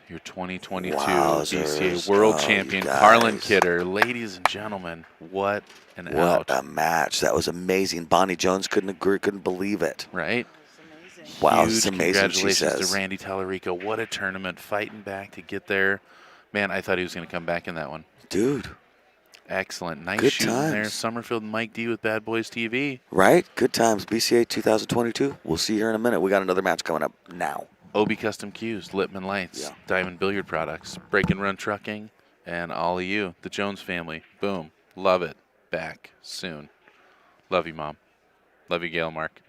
Speaker 2: your 2022 BCA World Champion, Carlin Kidder. Ladies and gentlemen, what an out.
Speaker 1: What a match. That was amazing. Bonnie Jones couldn't believe it.
Speaker 2: Right?
Speaker 1: Wow,
Speaker 2: Huge
Speaker 1: it's amazing, she says.
Speaker 2: Congratulations to Randy Tallarico. What a tournament, fighting back to get there. Man, I thought he was going to come back in that one.
Speaker 1: Dude.
Speaker 2: Excellent. Nice
Speaker 1: Good
Speaker 2: shooting
Speaker 1: times.
Speaker 2: there. Summerfield and Mike D with Bad Boys TV.
Speaker 1: Right? Good times. BCA 2022. We'll see you here in a minute. We got another match coming up now.
Speaker 2: OB Custom Cues, Lippman Lights, Diamond Billiard Products, Break and Run Trucking, and all of you, the Jones family. Boom. Love it. Back soon. Love you, Mom. Love you, Gail Mark.